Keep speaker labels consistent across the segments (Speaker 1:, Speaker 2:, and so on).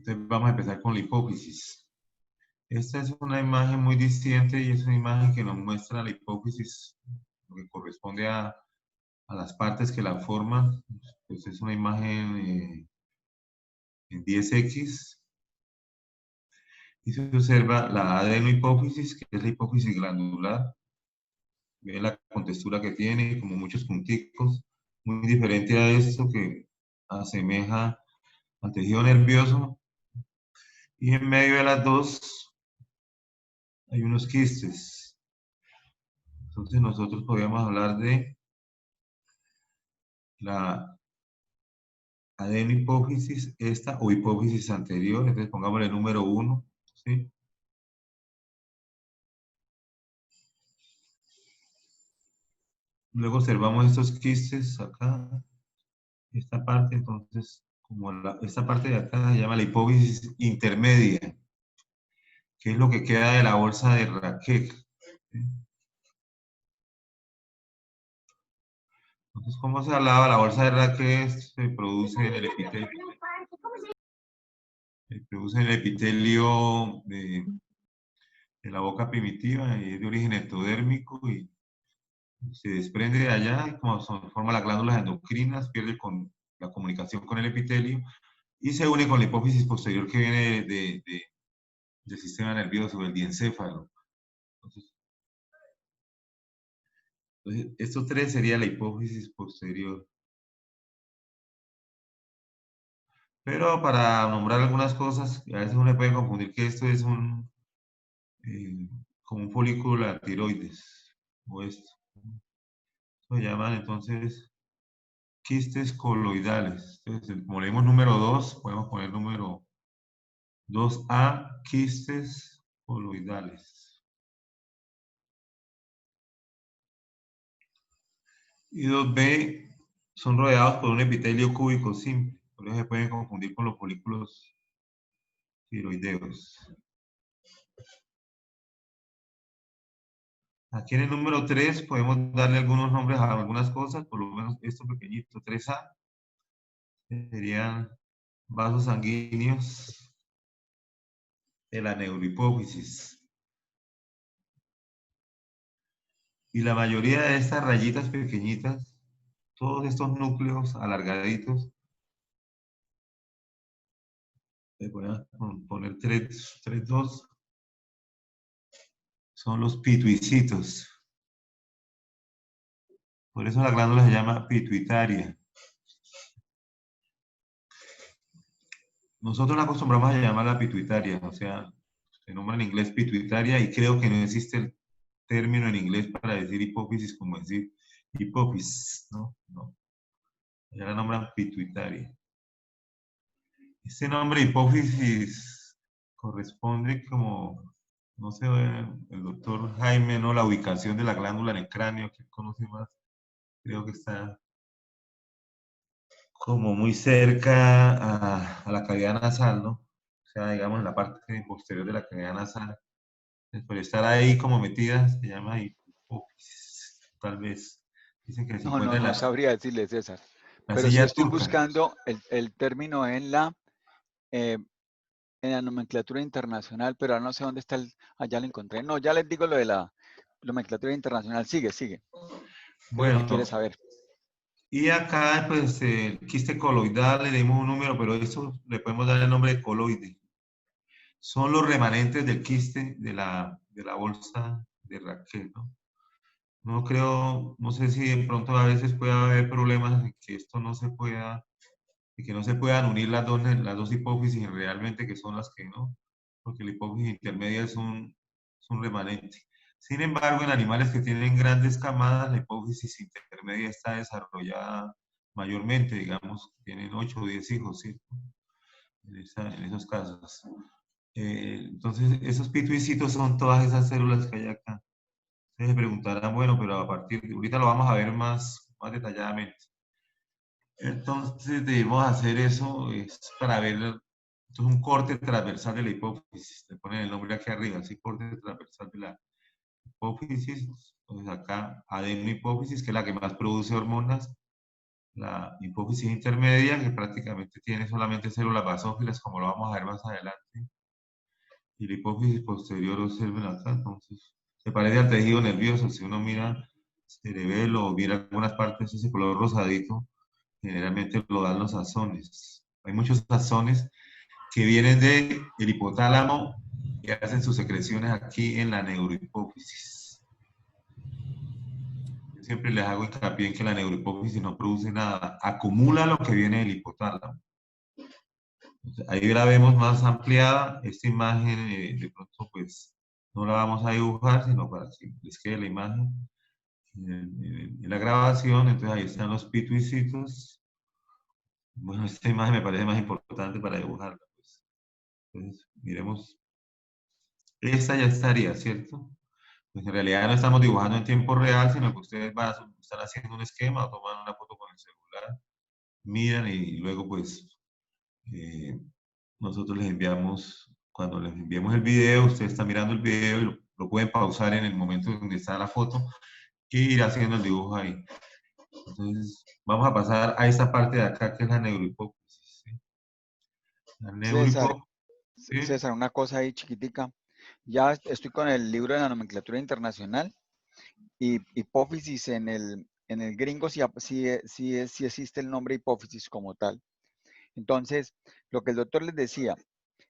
Speaker 1: Entonces vamos a empezar con la hipófisis. Esta es una imagen muy disidente y es una imagen que nos muestra la hipófisis, lo que corresponde a las partes que la forman. Pues es una imagen en 10X y se observa la adenohipófisis, que es la hipófisis glandular. Ve la contextura que tiene, como muchos punticos, muy diferente a esto que asemeja al tejido nervioso. Y en medio de las dos hay unos quistes. Entonces nosotros podríamos hablar de la adenohipófisis, esta o hipófisis anterior. Entonces pongámosle número 1, ¿sí? Luego observamos estos quistes acá, esta parte. Entonces, como esta parte de acá se llama la hipófisis intermedia, que es lo que queda de la bolsa de Raquel, ¿sí? Entonces, como se hablaba, la bolsa de Raquel se produce en el epitelio. Se produce en el epitelio de la boca primitiva y es de origen ectodérmico y se desprende de allá y como se forma las glándulas endocrinas, pierde la comunicación con el epitelio y se une con la hipófisis posterior que viene del sistema nervioso, del diencéfalo. Entonces, estos tres sería la hipófisis posterior. Pero para nombrar algunas cosas, a veces uno puede confundir que esto es como un folículo de la tiroides, o esto. Lo llaman entonces quistes coloidales. Entonces, como leímos número 2, podemos poner número 2A, quistes coloidales. Y 2B son rodeados por un epitelio cúbico simple. Por eso se pueden confundir con los folículos tiroideos. Aquí en el número 3 podemos darle algunos nombres a algunas cosas, por lo menos esto pequeñito, 3A, serían vasos sanguíneos de la neurohipófisis. Y la mayoría de estas rayitas pequeñitas, todos estos núcleos alargaditos, le voy a poner 3,2, son los pituicitos. Por eso la glándula se llama pituitaria. Nosotros la acostumbramos a llamarla pituitaria, o sea, se nombra en inglés pituitaria y creo que no existe el término en inglés para decir hipófisis como decir hipófisis, ¿no? No. Ya la nombran pituitaria. Este nombre hipófisis corresponde como, no sé, el doctor Jaime, ¿no? La ubicación de la glándula en el cráneo, que conoce más, creo que está como muy cerca a la cavidad nasal, ¿no? O sea, digamos en la parte posterior de la cavidad nasal. Por estar ahí como metida, se llama hipófisis, tal vez. Dicen que se
Speaker 2: No, no,
Speaker 1: encuentra en
Speaker 2: no sabría decirle, César.
Speaker 1: la
Speaker 2: Pero sí
Speaker 1: silla
Speaker 2: estoy
Speaker 1: turca.
Speaker 2: buscando el término en la nomenclatura internacional, pero ahora no sé dónde está allá lo encontré. No, ya les digo lo de la nomenclatura internacional. Sigue, sigue. ¿Qué es lo que quieres
Speaker 1: Bueno,
Speaker 2: saber?
Speaker 1: y acá, pues, el quiste coloidal, le dimos un número, pero eso le podemos dar el nombre de coloide. Son los remanentes del quiste de la bolsa de Raquel, ¿no? No creo, no sé si de pronto a veces puede haber problemas de que esto no se pueda, de que no se puedan unir las dos hipófisis realmente que son las que no, porque la hipófisis intermedia es un remanente. Sin embargo, en animales que tienen grandes camadas, la hipófisis intermedia está desarrollada mayormente, digamos, tienen 8 o 10 hijos, ¿cierto? En esos casos. Entonces, esos pituicitos son todas esas células que hay acá. Ustedes se preguntarán, bueno, pero a partir de ahorita lo vamos a ver más detalladamente. Entonces debemos hacer eso es para ver, esto es un corte transversal de la hipófisis, le ponen el nombre aquí arriba, así corte transversal de la hipófisis, entonces acá adenohipófisis, que es la que más produce hormonas, la hipófisis intermedia, que prácticamente tiene solamente células basófilas, como lo vamos a ver más adelante, y la hipófisis posterior, observen acá, entonces, se parece al tejido nervioso. Si uno mira cerebelo o mira algunas partes, ese color rosadito, generalmente lo dan los axones. Hay muchos axones que vienen del hipotálamo y hacen sus secreciones aquí en la neurohipófisis. Yo siempre les hago hincapié en que la neurohipófisis no produce nada, acumula lo que viene del hipotálamo. Entonces, ahí la vemos más ampliada. Esta imagen, de pronto, pues, no la vamos a dibujar, sino para que les quede la imagen en la grabación. Entonces, ahí están los pituicitos. Bueno, esta imagen me parece más importante para dibujarla, pues. Entonces, miremos. Esta ya estaría, ¿cierto? Pues en realidad no estamos dibujando en tiempo real, sino que ustedes están haciendo un esquema o toman una foto con el celular, miran y luego pues eh, nosotros les enviamos, cuando les enviemos el video, ustedes están mirando el video y lo pueden pausar en el momento donde está la foto y ir haciendo el dibujo ahí. Entonces vamos a pasar a esta parte de acá que es la neurohipófisis. ¿Sí? La
Speaker 2: César,
Speaker 1: neurohipófisis. ¿Sí?
Speaker 2: César, una cosa ahí chiquitica. Ya estoy con el libro de la nomenclatura internacional y hipófisis en el gringo sí existe el nombre hipófisis como tal. Entonces, lo que el doctor les decía,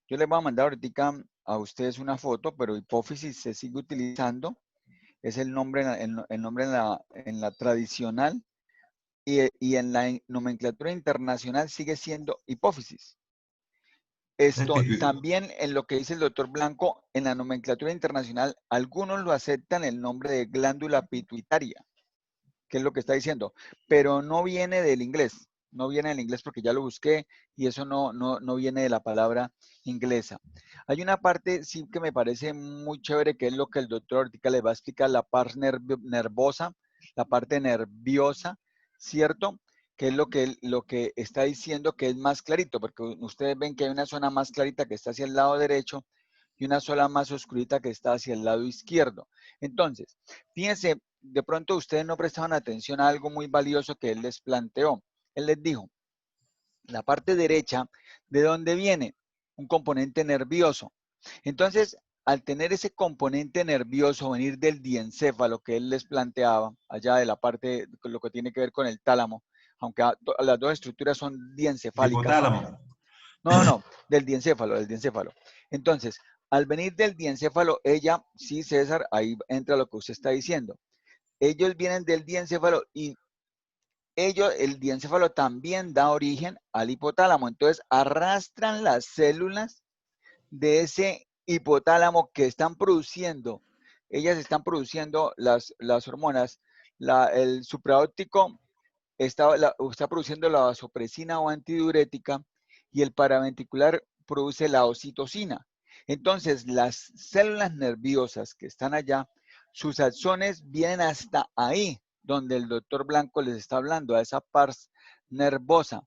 Speaker 2: yo les voy a mandar ahorita a ustedes una foto, pero hipófisis se sigue utilizando, es el nombre, el nombre en la tradicional y en la nomenclatura internacional sigue siendo hipófisis. Esto también en lo que dice el doctor Blanco, en la nomenclatura internacional, algunos lo aceptan el nombre de glándula pituitaria, que es lo que está diciendo, pero no viene del inglés, no viene del inglés porque ya lo busqué y eso no viene de la palabra inglesa. Hay una parte sí que me parece muy chévere, que es lo que el doctor ahorita le va a explicar, la parte nervosa, la parte nerviosa, ¿cierto? Que es lo que está diciendo que es más clarito, porque ustedes ven que hay una zona más clarita que está hacia el lado derecho y una zona más oscurita que está hacia el lado izquierdo. Entonces, fíjense, de pronto ustedes no prestaban atención a algo muy valioso que él les planteó. Él les dijo, la parte derecha, ¿de dónde viene? Un componente nervioso. Entonces, al tener ese componente nervioso venir del diencéfalo que él les planteaba, allá de la parte, lo que tiene que ver con el tálamo, aunque las dos estructuras son
Speaker 1: El
Speaker 2: diencefálicas.
Speaker 1: hipotálamo.
Speaker 2: No, del diencéfalo, del diencéfalo. Entonces, al venir del diencéfalo, ella, sí, César, ahí entra lo que usted está diciendo. Ellos vienen del diencéfalo y el diencéfalo también da origen al hipotálamo. Entonces, arrastran las células de ese hipotálamo que están produciendo. Ellas están produciendo las hormonas. El supraóptico está produciendo la vasopresina o antidiurética y el paraventricular produce la oxitocina. Entonces, las células nerviosas que están allá, sus axones vienen hasta ahí, donde el doctor Blanco les está hablando, a esa pars nervosa.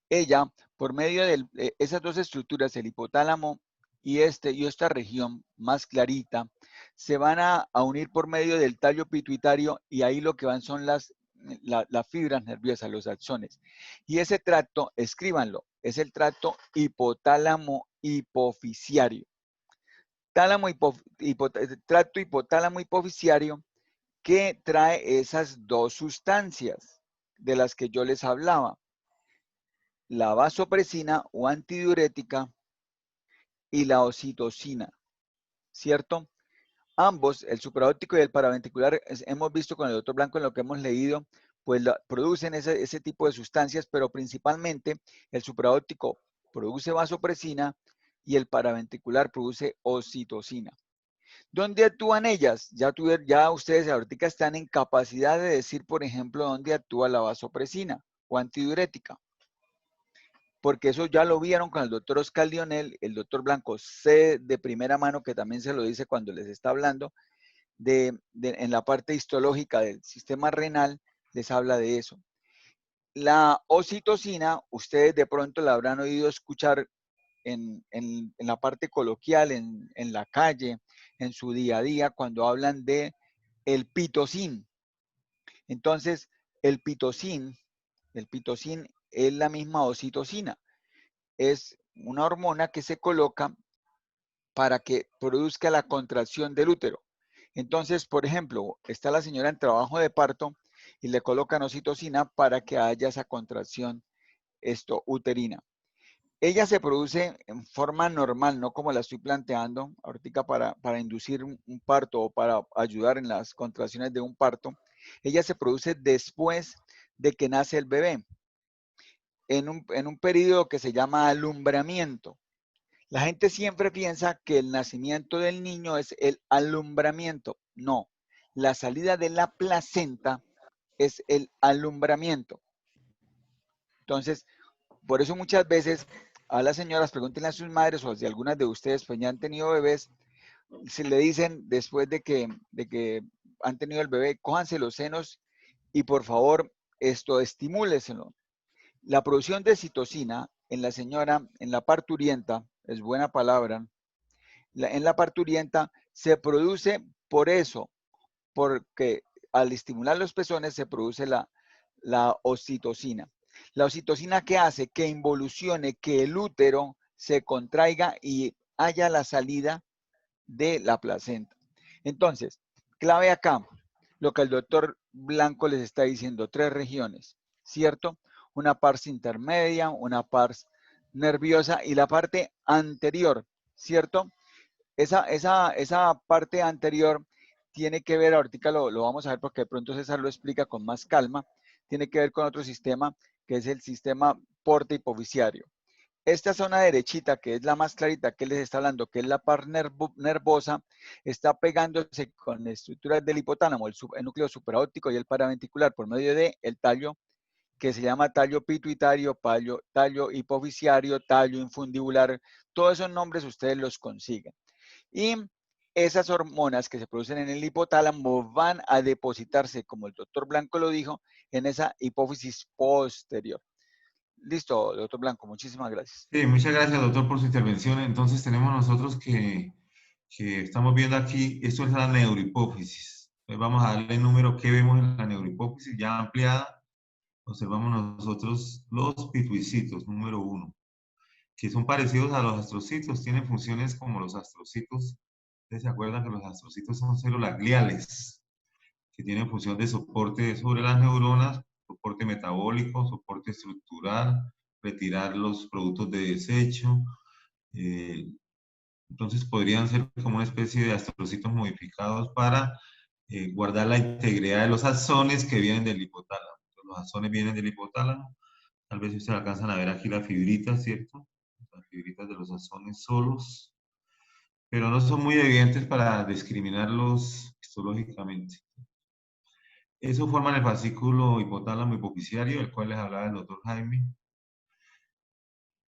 Speaker 2: Ella, por medio de esas dos estructuras, el hipotálamo y esta región más clarita, se van a unir por medio del tallo pituitario y ahí lo que van son las fibras nerviosas, los axones. Y ese tracto, escríbanlo, es el tracto hipotálamo hipofisiario. Tracto hipotálamo hipofisiario que trae esas dos sustancias de las que yo les hablaba, la vasopresina o antidiurética y la oxitocina, ¿cierto? Ambos, el supraóptico y el paraventricular, hemos visto con el doctor Blanco en lo que hemos leído, pues producen ese tipo de sustancias, pero principalmente el supraóptico produce vasopresina y el paraventricular produce oxitocina. ¿Dónde actúan ellas? Ya ustedes ahorita están en capacidad de decir, por ejemplo, dónde actúa la vasopresina o antidiurética, porque eso ya lo vieron con el doctor Oscar Lionel, el doctor Blanco sé de primera mano que también se lo dice cuando les está hablando en la parte histológica del sistema renal, les habla de eso. La oxitocina, ustedes de pronto la habrán oído escuchar en la parte coloquial, en la calle, en su día a día, cuando hablan de el pitocin. Entonces, el pitocin El pitocin es la misma oxitocina. Es una hormona que se coloca para que produzca la contracción del útero. Entonces, por ejemplo, está la señora en trabajo de parto y le colocan oxitocina para que haya esa contracción uterina. Ella se produce en forma normal, no como la estoy planteando ahorita para inducir un parto o para ayudar en las contracciones de un parto. Ella se produce después de que nace el bebé, en un periodo que se llama alumbramiento. La gente siempre piensa que el nacimiento del niño es el alumbramiento. No, la salida de la placenta es el alumbramiento. Entonces, por eso muchas veces a las señoras, pregúntenle a sus madres o si algunas de ustedes pues ya han tenido bebés, se le dicen después de que han tenido el bebé, cójanse los senos y por favor estimúleselo. La producción de citocina en la señora, en la parturienta, es buena palabra, en la parturienta se produce por eso, porque al estimular los pezones se produce la oxitocina. La oxitocina, ¿qué hace? Que involucione, que el útero se contraiga y haya la salida de la placenta. Entonces, clave acá, lo que el doctor Blanco les está diciendo, 3 regiones, ¿cierto? Una pars intermedia, una pars nerviosa y la parte anterior, ¿cierto? Esa parte anterior tiene que ver, ahorita lo vamos a ver porque de pronto César lo explica con más calma, tiene que ver con otro sistema que es el sistema porte hipofisiario. Esta zona derechita, que es la más clarita que les está hablando, que es la parte nervosa, está pegándose con estructuras del hipotálamo, el núcleo supraóptico y el paraventricular por medio del tallo que se llama tallo pituitario, tallo hipofisiario, tallo infundibular. Todos esos nombres ustedes los consiguen. Y esas hormonas que se producen en el hipotálamo van a depositarse, como el doctor Blanco lo dijo, en esa hipófisis posterior. Listo, doctor Blanco, muchísimas gracias.
Speaker 1: Sí, muchas gracias, doctor, por su intervención. Entonces tenemos nosotros que estamos viendo aquí, esto es la neurohipófisis. Entonces vamos a darle el número que vemos en la neurohipófisis ya ampliada. Observamos nosotros los pituicitos, número 1, que son parecidos a los astrocitos, tienen funciones como los astrocitos. ¿Ustedes se acuerdan que los astrocitos son células gliales, que tienen función de soporte sobre las neuronas, soporte metabólico, soporte estructural, retirar los productos de desecho? Entonces podrían ser como una especie de astrocitos modificados para guardar la integridad de los axones que vienen del hipotálamo. Entonces, los axones vienen del hipotálamo. Tal vez ustedes alcanzan a ver aquí las fibritas, ¿cierto? Las fibritas de los axones solos, pero no son muy evidentes para discriminarlos histológicamente. Eso forma el fascículo hipotálamo hipofisiario, del cual les hablaba el doctor Jaime.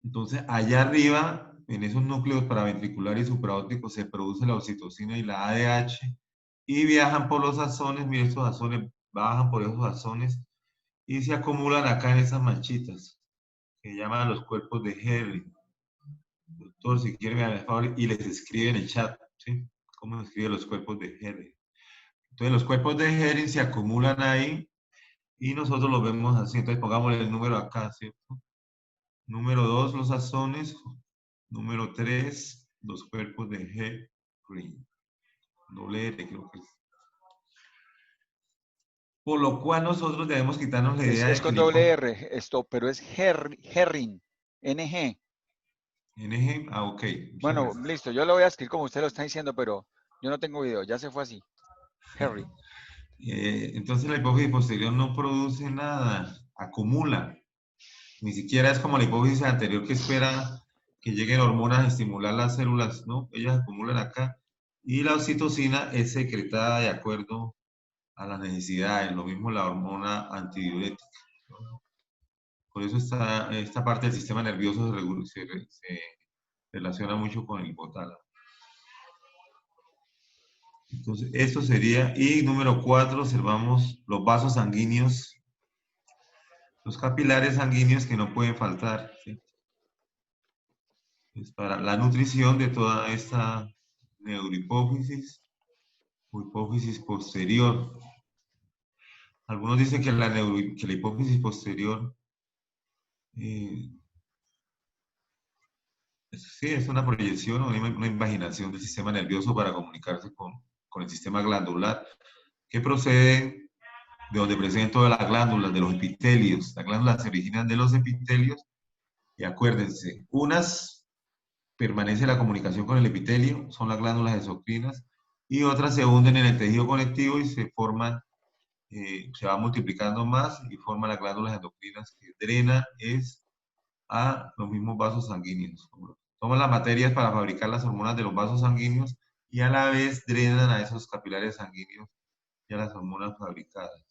Speaker 1: Entonces, allá arriba, en esos núcleos paraventriculares y supraópticos, se produce la oxitocina y la ADH y viajan por los axones. Miren, estos axones bajan por esos axones y se acumulan acá en esas manchitas que llaman los cuerpos de Henry. Doctor, si quiere me hace favor y les escribe en el chat, ¿sí? ¿Cómo se escribe los cuerpos de Henry? Entonces, los cuerpos de Henry se acumulan ahí y nosotros los vemos así. Entonces, pongámosle el número acá, ¿cierto? Número 2, los axones. Número 3, los cuerpos de Henry. Doble R, creo que es. Por lo cual nosotros debemos quitarnos la idea
Speaker 2: Es
Speaker 1: de que
Speaker 2: con
Speaker 1: el
Speaker 2: doble
Speaker 1: hipófisis...
Speaker 2: R, pero es Herring, NG.
Speaker 1: NG, ok, muchas
Speaker 2: Bueno,
Speaker 1: gracias.
Speaker 2: listo, yo lo voy a escribir como usted lo está diciendo, pero yo no tengo video, ya se fue así. Harry.
Speaker 1: Entonces la hipófisis posterior no produce nada, acumula. Ni siquiera es como la hipófisis anterior que espera que lleguen hormonas a estimular las células, ¿no? Ellas acumulan acá. Y la oxitocina es secretada de acuerdo a las necesidades, lo mismo la hormona antidiurética. Por eso esta parte del sistema nervioso se relaciona mucho con el hipotálamo. Entonces, esto sería, y número 4, observamos los vasos sanguíneos, los capilares sanguíneos que no pueden faltar, ¿sí? Es para la nutrición de toda esta neurohipófisis o hipófisis posterior. Algunos dicen que que la hipófisis posterior eh, sí, es una proyección o una imaginación del sistema nervioso para comunicarse con el sistema glandular, que procede de donde presenten todas las glándulas, de los epitelios. Las glándulas se originan de los epitelios y acuérdense, unas permanece la comunicación con el epitelio, son las glándulas exocrinas, y otras se hunden en el tejido conectivo y se forman, se va multiplicando más y forman las glándulas endocrinas que drenan a los mismos vasos sanguíneos. Toman las materias para fabricar las hormonas de los vasos sanguíneos y a la vez drenan a esos capilares sanguíneos y a las hormonas fabricadas.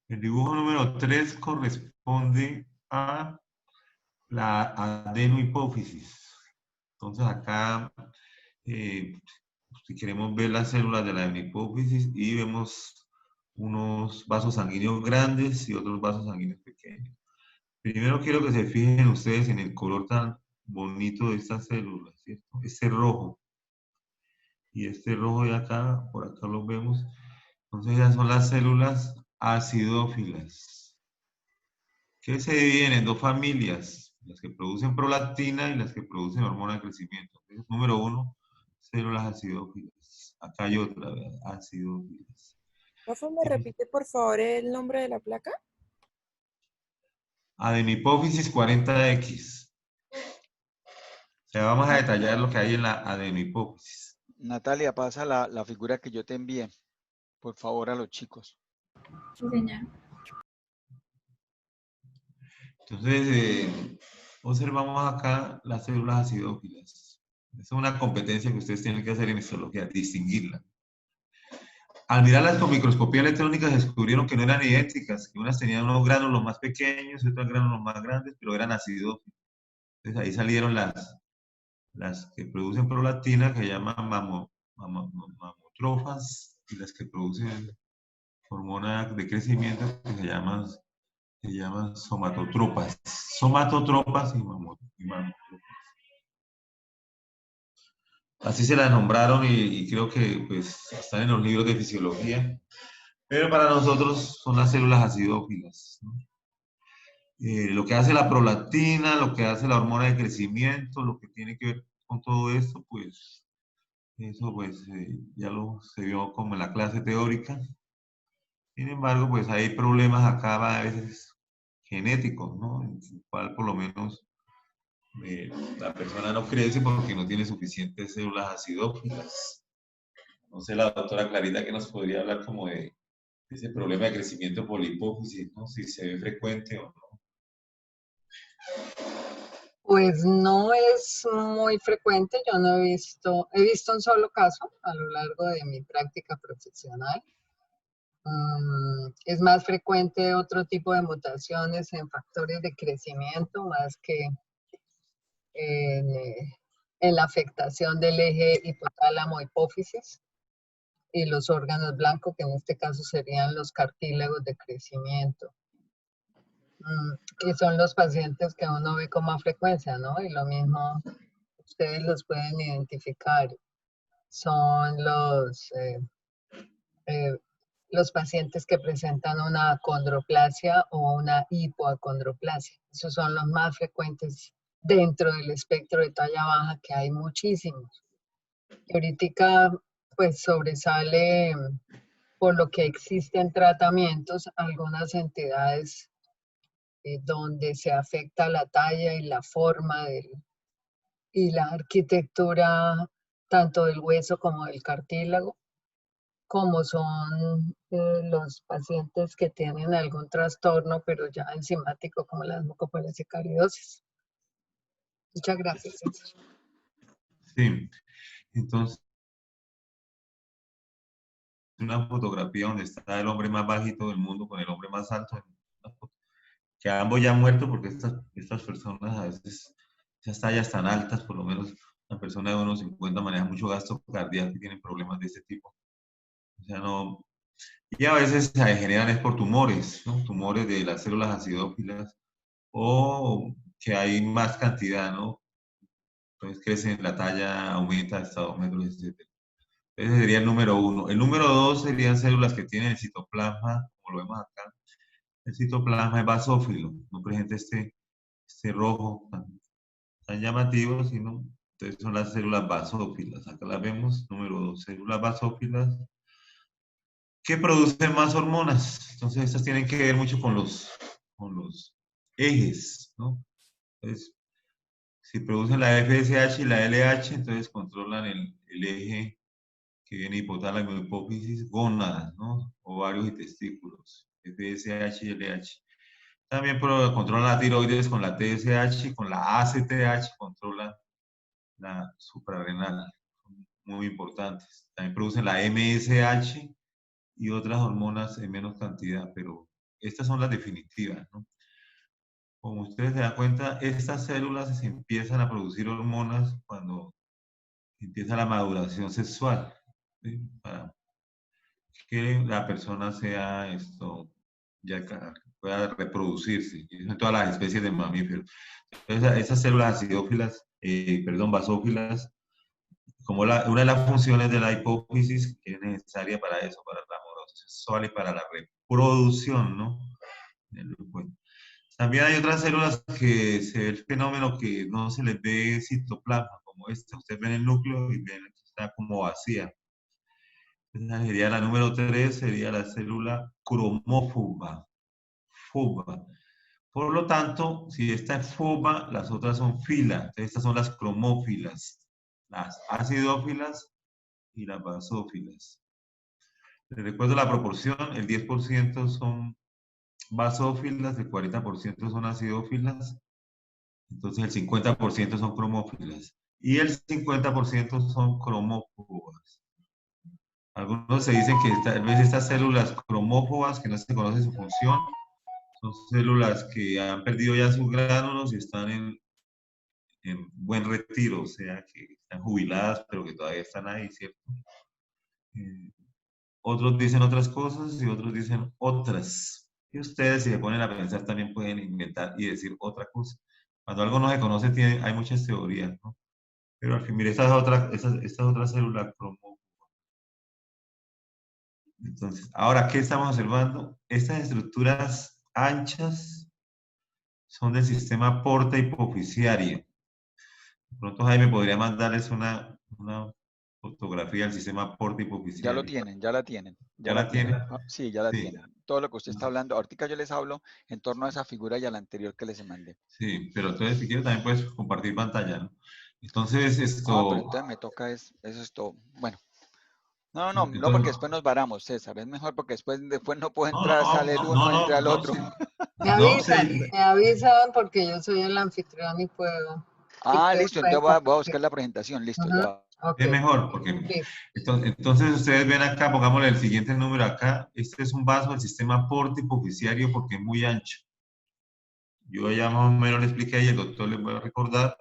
Speaker 1: El dibujo número 3 corresponde a la adenohipófisis. Entonces acá, si queremos ver las células de la adenohipófisis y vemos unos vasos sanguíneos grandes y otros vasos sanguíneos pequeños. Primero quiero que se fijen ustedes en el color tan bonito de estas células, ¿cierto? Este rojo. Y este rojo de acá, por acá lo vemos. Entonces esas son las células acidófilas, que se dividen en dos familias, las que producen prolactina y las que producen hormona de crecimiento. Entonces, número 1, células acidófilas. Acá hay otra, ¿verdad? Acidófilas.
Speaker 3: Rafa, ¿me repite por favor el nombre de la placa?
Speaker 1: Adenipófisis 40X. O sea, vamos a detallar lo que hay en la adenipófisis.
Speaker 2: Natalia, pasa la figura que yo te envié, por favor, a los chicos.
Speaker 4: Sí, señor.
Speaker 1: Entonces, observamos acá las células acidófilas. Esa es una competencia que ustedes tienen que hacer en histología, distinguirla. Al mirarlas con microscopía electrónica descubrieron que no eran idénticas, que unas tenían unos gránulos más pequeños y otras gránulos más grandes, pero eran acidófilas. Entonces ahí salieron las que producen prolactina, que se llaman mamotrofas, y las que producen hormona de crecimiento, que se llaman somatotropas. Somatotropas y mamotropas. Así se las nombraron y creo que pues, están en los libros de fisiología. Pero para nosotros son las células acidófilas, ¿no? Lo que hace la prolactina, lo que hace la hormona de crecimiento, lo que tiene que ver con todo esto, pues eso pues ya se vio como en la clase teórica. Sin embargo, pues hay problemas acá a veces genéticos, ¿no? En el cual por lo menos la persona no crece porque no tiene suficientes células acidófilas. No sé, la doctora Clarita que nos podría hablar como de ese problema de crecimiento por la hipófisis, ¿no? Si se ve frecuente o no.
Speaker 5: Pues no es muy frecuente, yo no he visto un solo caso a lo largo de mi práctica profesional. Es más frecuente otro tipo de mutaciones en factores de crecimiento más que en la afectación del eje hipotálamo-hipófisis y los órganos blancos, que en este caso serían los cartílagos de crecimiento. Que son los pacientes que uno ve con más frecuencia, ¿no? Y lo mismo, ustedes los pueden identificar. Son los pacientes que presentan una acondroplasia o una hipoacondroplasia. Esos son los más frecuentes dentro del espectro de talla baja, que hay muchísimos. Y ahorita, pues sobresale, por lo que existen tratamientos, algunas entidades donde se afecta la talla y la forma y la arquitectura tanto del hueso como del cartílago, como son los pacientes que tienen algún trastorno, pero ya enzimático, como la mucopolisacaridosis. Muchas gracias, César.
Speaker 1: Sí, entonces una fotografía donde está el hombre más bajito del mundo con el hombre más alto, que ambos ya han muerto porque estas personas a veces, esas tallas tan altas, por lo menos una persona de 1,50 maneja mucho gasto cardíaco y tienen problemas de este tipo. O sea, no, y a veces se generan es por tumores, ¿no? Tumores de las células acidófilas o que hay más cantidad, ¿no? Entonces crece la talla, aumenta hasta 2 metros, etc. Ese sería el número 1. El número 2 serían células que tienen el citoplasma, como lo vemos acá. El citoplasma es basófilo, no presenta este rojo tan llamativo, sino entonces son las células basófilas. Acá las vemos, número 2, células basófilas que producen más hormonas. Entonces estas tienen que ver mucho con los ejes, ¿no? Entonces, si producen la FSH y la LH, entonces controlan el eje que viene hipotálamo, hipófisis, gónadas, ¿no? Ovarios y testículos, FSH y LH. También controlan la tiroides con la TSH y con la ACTH controlan la suprarrenal. Son muy importantes. También producen la MSH y otras hormonas en menos cantidad, pero estas son las definitivas, ¿no? Como ustedes se dan cuenta, estas células se empiezan a producir hormonas cuando empieza la maduración sexual, ¿sí? Para que la persona sea ya pueda reproducirse, y eso en todas las especies de mamíferos. Entonces, esas células acidófilas, basófilas, como una de las funciones de la hipófisis que es necesaria para eso, para la maduración sexual y para la reproducción, ¿no? También hay otras células que se ve el fenómeno que no se les ve citoplasma, como esta. Ustedes ven el núcleo y ven que está como vacía. Esa sería la número 3, sería la célula cromófoba. Por lo tanto, si esta es foba, las otras son fila. Entonces, estas son las cromófilas, las acidófilas y las basófilas. Les recuerdo la proporción, el 10% son basófilas, el 40% son acidófilas, entonces el 50% son cromófilas y el 50% son cromófobas. Algunos se dicen que tal vez estas células cromófobas, que no se conoce su función, son células que han perdido ya sus gránulos y están en buen retiro, o sea, que están jubiladas, pero que todavía están ahí, ¿cierto? Otros dicen otras cosas y otros dicen otras. Y ustedes, si se ponen a pensar, también pueden inventar y decir otra cosa. Cuando algo no se conoce, hay muchas teorías, ¿no? Pero al fin, mire, esta es otra célula cromófoba. Entonces, ahora, ¿qué estamos observando? Estas estructuras anchas son del sistema porta hipofisiario. De pronto, Jaime, podría mandarles una fotografía del sistema porta hipofisiario.
Speaker 2: Ya lo tienen, ya la tienen.
Speaker 1: ¿Ya la tienen?
Speaker 2: Sí, ya la
Speaker 1: Sí.
Speaker 2: tienen. Todo lo que usted está hablando. Ahorita yo les hablo en torno a esa figura y a la anterior que les mandé.
Speaker 1: Sí, pero entonces si quieres también puedes compartir pantalla, ¿no? Entonces
Speaker 2: Ah, pero entonces me toca eso es todo. Bueno. No, porque después nos varamos, César. Es mejor porque después no puedo entrar, sale el uno, entra el otro.
Speaker 1: Sí.
Speaker 5: Me avisan porque yo soy el anfitrión y puedo.
Speaker 2: Ah, listo, entonces voy a buscar la presentación, listo. Ya.
Speaker 1: Okay. Es mejor, porque entonces ustedes ven acá, pongámosle el siguiente número acá. Este es un vaso del sistema porta hipofisiario porque es muy ancho. Yo ya más o menos le expliqué y el doctor les voy a recordar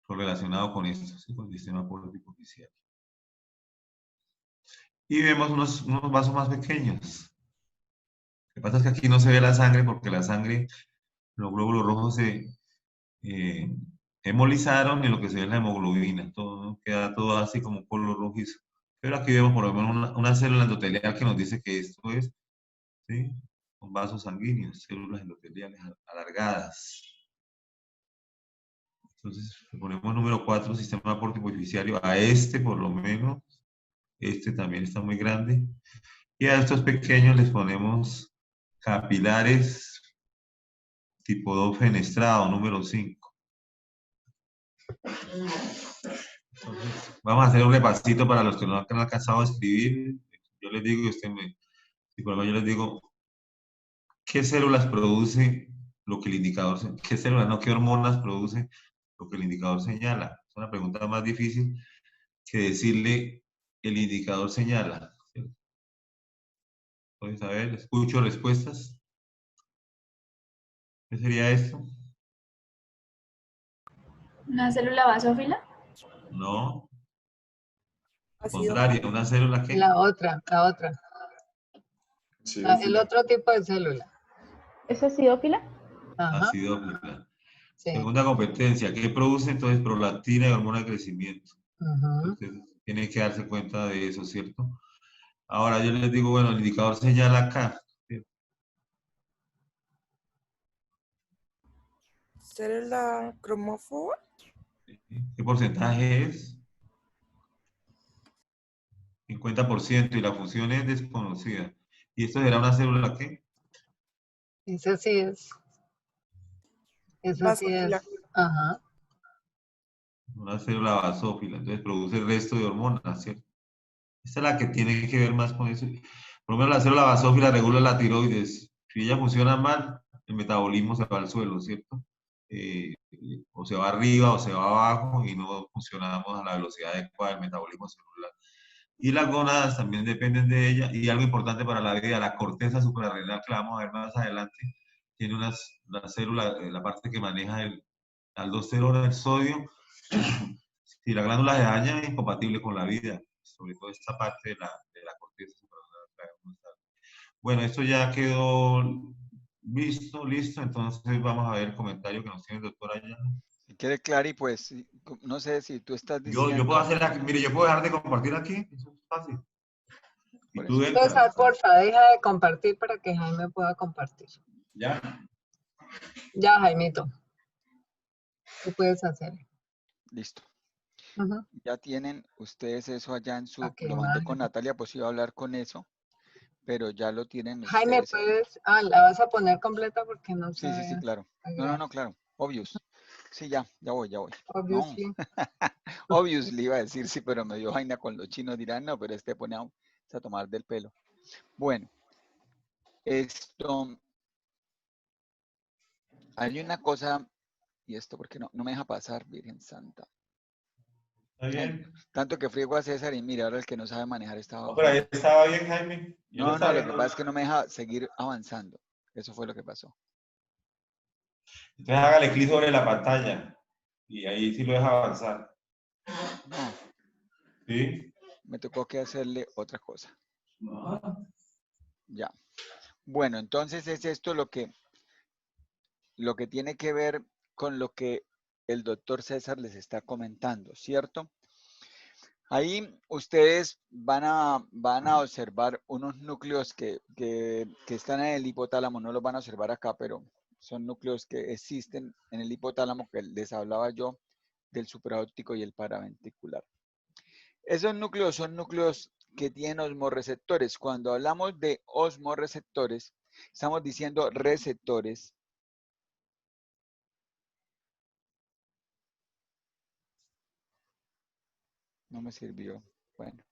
Speaker 1: relacionado con esto, ¿sí? Con el sistema porta hipofisiario. Y vemos unos vasos más pequeños. Lo que pasa es que aquí no se ve la sangre porque la sangre, los glóbulos rojos se hemolizaron y lo que se ve es la hemoglobina. Todo, queda todo así como un color rojizo. Pero aquí vemos por lo menos una célula endotelial que nos dice que esto es, ¿sí? Son vasos sanguíneos, células endoteliales alargadas. Entonces, ponemos número 4, sistema porta hipofisiario. A este, por lo menos, este también está muy grande. Y a estos pequeños les ponemos capilares tipo 2 fenestrado, número 5. Entonces, vamos a hacer un repasito para los que no han alcanzado a escribir. Yo les digo, y por lo menos yo les digo, ¿qué células produce lo que el indicador, qué células, no, qué hormonas produce lo que el indicador señala? Es una pregunta más difícil que decirle el indicador señala. Entonces, a ver, escucho respuestas. ¿Qué sería esto?
Speaker 4: ¿Una célula basófila?
Speaker 1: No. Al contrario, una célula que...
Speaker 5: La otra. Sí, el otro tipo de célula.
Speaker 4: ¿Es acidófila?
Speaker 5: Ajá.
Speaker 1: Acidófila.
Speaker 5: Sí.
Speaker 1: Segunda competencia, ¿qué produce entonces prolactina y hormona de crecimiento?
Speaker 5: Ujú.
Speaker 1: Entonces, tiene que darse cuenta de eso, ¿cierto? Ahora yo les digo, bueno, el indicador señala acá. ¿cierto?
Speaker 3: Célula cromófoba.
Speaker 1: ¿Qué porcentaje es? 50% y la función es desconocida. ¿Y esto será una célula qué?
Speaker 5: Esa sí es. Esa sí
Speaker 3: Basófila.
Speaker 5: es. Ajá.
Speaker 1: Una célula basófila. Entonces produce el resto de hormonas, ¿cierto? Esta es la que tiene que ver más con eso. Por lo menos la célula basófila regula la tiroides. Si ella funciona mal, el metabolismo se va al suelo, ¿cierto? O se va arriba o se va abajo y no funcionamos a la velocidad adecuada del metabolismo celular. Y las gónadas también dependen de ella. Y algo importante para la vida, la corteza suprarrenal, que la vamos a ver más adelante, tiene una célula, la parte que maneja el aldosterona, el sodio. Si la glándula se daña, es incompatible con la vida, sobre todo esta parte de la corteza suprarrenal. Bueno, esto ya quedó listo, entonces vamos a ver el comentario que nos tiene el doctor allá.
Speaker 2: Si quiere, Clary, pues, no sé si tú estás
Speaker 1: Yo puedo
Speaker 2: diciendo,
Speaker 1: hacer, mire, yo puedo dejar de compartir aquí, eso es fácil. Y
Speaker 2: por
Speaker 1: tú
Speaker 2: eso,
Speaker 5: César,
Speaker 1: entras,
Speaker 5: porfa, deja de compartir para que Jaime pueda compartir.
Speaker 1: ¿ya?
Speaker 5: Ya, Jaimito. Tú puedes hacer.
Speaker 2: listo.
Speaker 5: Ujú.
Speaker 2: Ya tienen ustedes eso allá en su,
Speaker 5: Aquí,
Speaker 2: lo mandé con
Speaker 5: imagen.
Speaker 2: Natalia, pues iba a hablar con eso, pero ya lo tienen
Speaker 5: Jaime,
Speaker 2: ustedes ahí.
Speaker 5: puedes. Ah, la vas a poner completa porque no se
Speaker 2: Sí,
Speaker 5: ve
Speaker 2: claro.
Speaker 5: la
Speaker 2: No,
Speaker 5: gráfica.
Speaker 2: claro. Obvious. Sí, ya voy. No,
Speaker 5: Obviously.
Speaker 2: obviously iba a decir sí, pero me dio vaina con los chinos, dirán, no, pero este pone a tomar del pelo. Bueno, esto, hay una cosa, y esto porque no me deja pasar, Virgen Santa.
Speaker 1: ¿Está bien?
Speaker 2: Tanto que friego a César y mira, ahora el que no sabe manejar esta
Speaker 1: No, pero ahí
Speaker 2: vaina.
Speaker 1: estaba bien, Jaime. Yo lo
Speaker 2: No,
Speaker 1: estaba
Speaker 2: lo que
Speaker 1: viendo.
Speaker 2: pasa es que no me deja seguir avanzando. Eso fue lo que pasó.
Speaker 1: Entonces hágale clic sobre la pantalla y ahí sí lo deja avanzar.
Speaker 2: No,
Speaker 1: ¿Sí?
Speaker 2: me tocó que hacerle otra cosa.
Speaker 1: No.
Speaker 2: Ya. Bueno, entonces es esto lo que tiene que ver con lo que el doctor César les está comentando, ¿cierto? Ahí ustedes van a observar unos núcleos que están en el hipotálamo, no los van a observar acá, pero son núcleos que existen en el hipotálamo que les hablaba yo del supraóptico y el paraventricular. Esos núcleos son núcleos que tienen osmorreceptores. Cuando hablamos de osmorreceptores, estamos diciendo receptores no me sirvió. Bueno,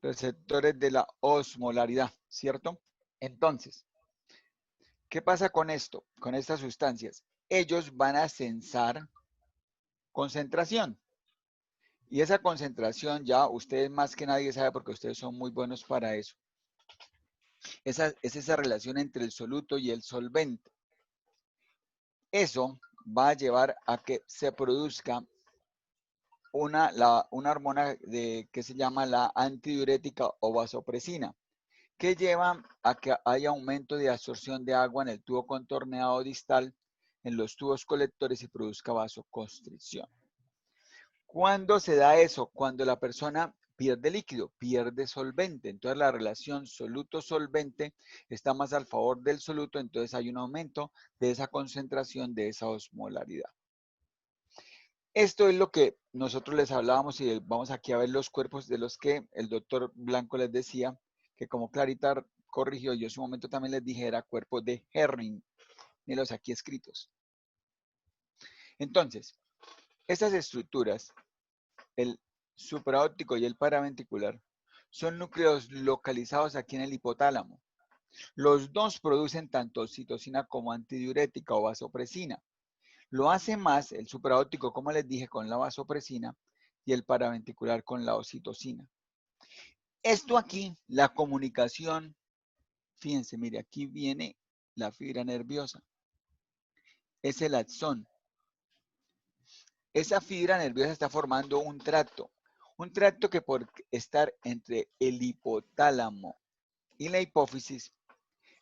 Speaker 2: receptores de la osmolaridad, ¿cierto? Entonces, ¿qué pasa con esto? Con estas sustancias. Ellos van a sensar concentración. Y esa concentración ya ustedes más que nadie sabe porque ustedes son muy buenos para eso. Es esa relación entre el soluto y el solvente. Eso va a llevar a que se produzca una hormona que se llama la antidiurética o vasopresina, que lleva a que haya aumento de absorción de agua en el tubo contorneado distal, en los tubos colectores y produzca vasoconstricción. ¿Cuándo se da eso? Cuando la persona pierde líquido, pierde solvente. Entonces la relación soluto-solvente está más al favor del soluto, entonces hay un aumento de esa concentración, de esa osmolaridad. Esto es lo que nosotros les hablábamos y vamos aquí a ver los cuerpos de los que el doctor Blanco les decía, que como Clarita corrigió, yo en su momento también les dije, era cuerpo de Herring. Mírenlos aquí escritos. Entonces, estas estructuras, el supraóptico y el paraventricular, son núcleos localizados aquí en el hipotálamo. Los dos producen tanto oxitocina como antidiurética o vasopresina. Lo hace más el supraóptico, como les dije, con la vasopresina y el paraventricular con la oxitocina. Esto aquí, la comunicación, fíjense, mire, aquí viene la fibra nerviosa. Es el axón. Esa fibra nerviosa está formando un tracto que por estar entre el hipotálamo y la hipófisis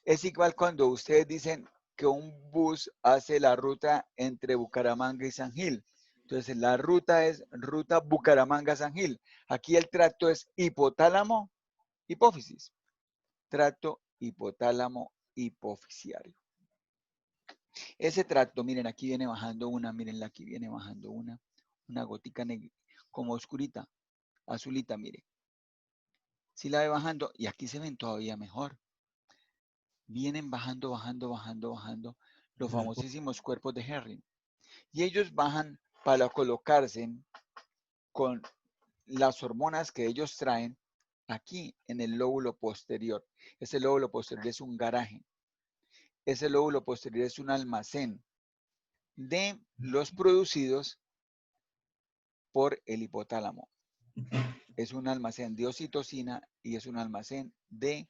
Speaker 2: es igual cuando ustedes dicen que un bus hace la ruta entre Bucaramanga y San Gil. Entonces, la ruta es ruta Bucaramanga-San Gil. Aquí el tracto es hipotálamo-hipófisis. Tracto hipotálamo-hipofisiario. Ese tracto, miren, aquí viene bajando una, miren, aquí viene bajando una gotica como oscurita, azulita, miren. Si la ve bajando, y aquí se ven todavía mejor. Vienen bajando, bajando, bajando, bajando los famosísimos cuerpos de Henry. Y ellos bajan para colocarse con las hormonas que ellos traen aquí en el lóbulo posterior. Ese lóbulo posterior es un garaje. Ese lóbulo posterior es un almacén de los producidos por el hipotálamo. Es un almacén de oxitocina y es un almacén de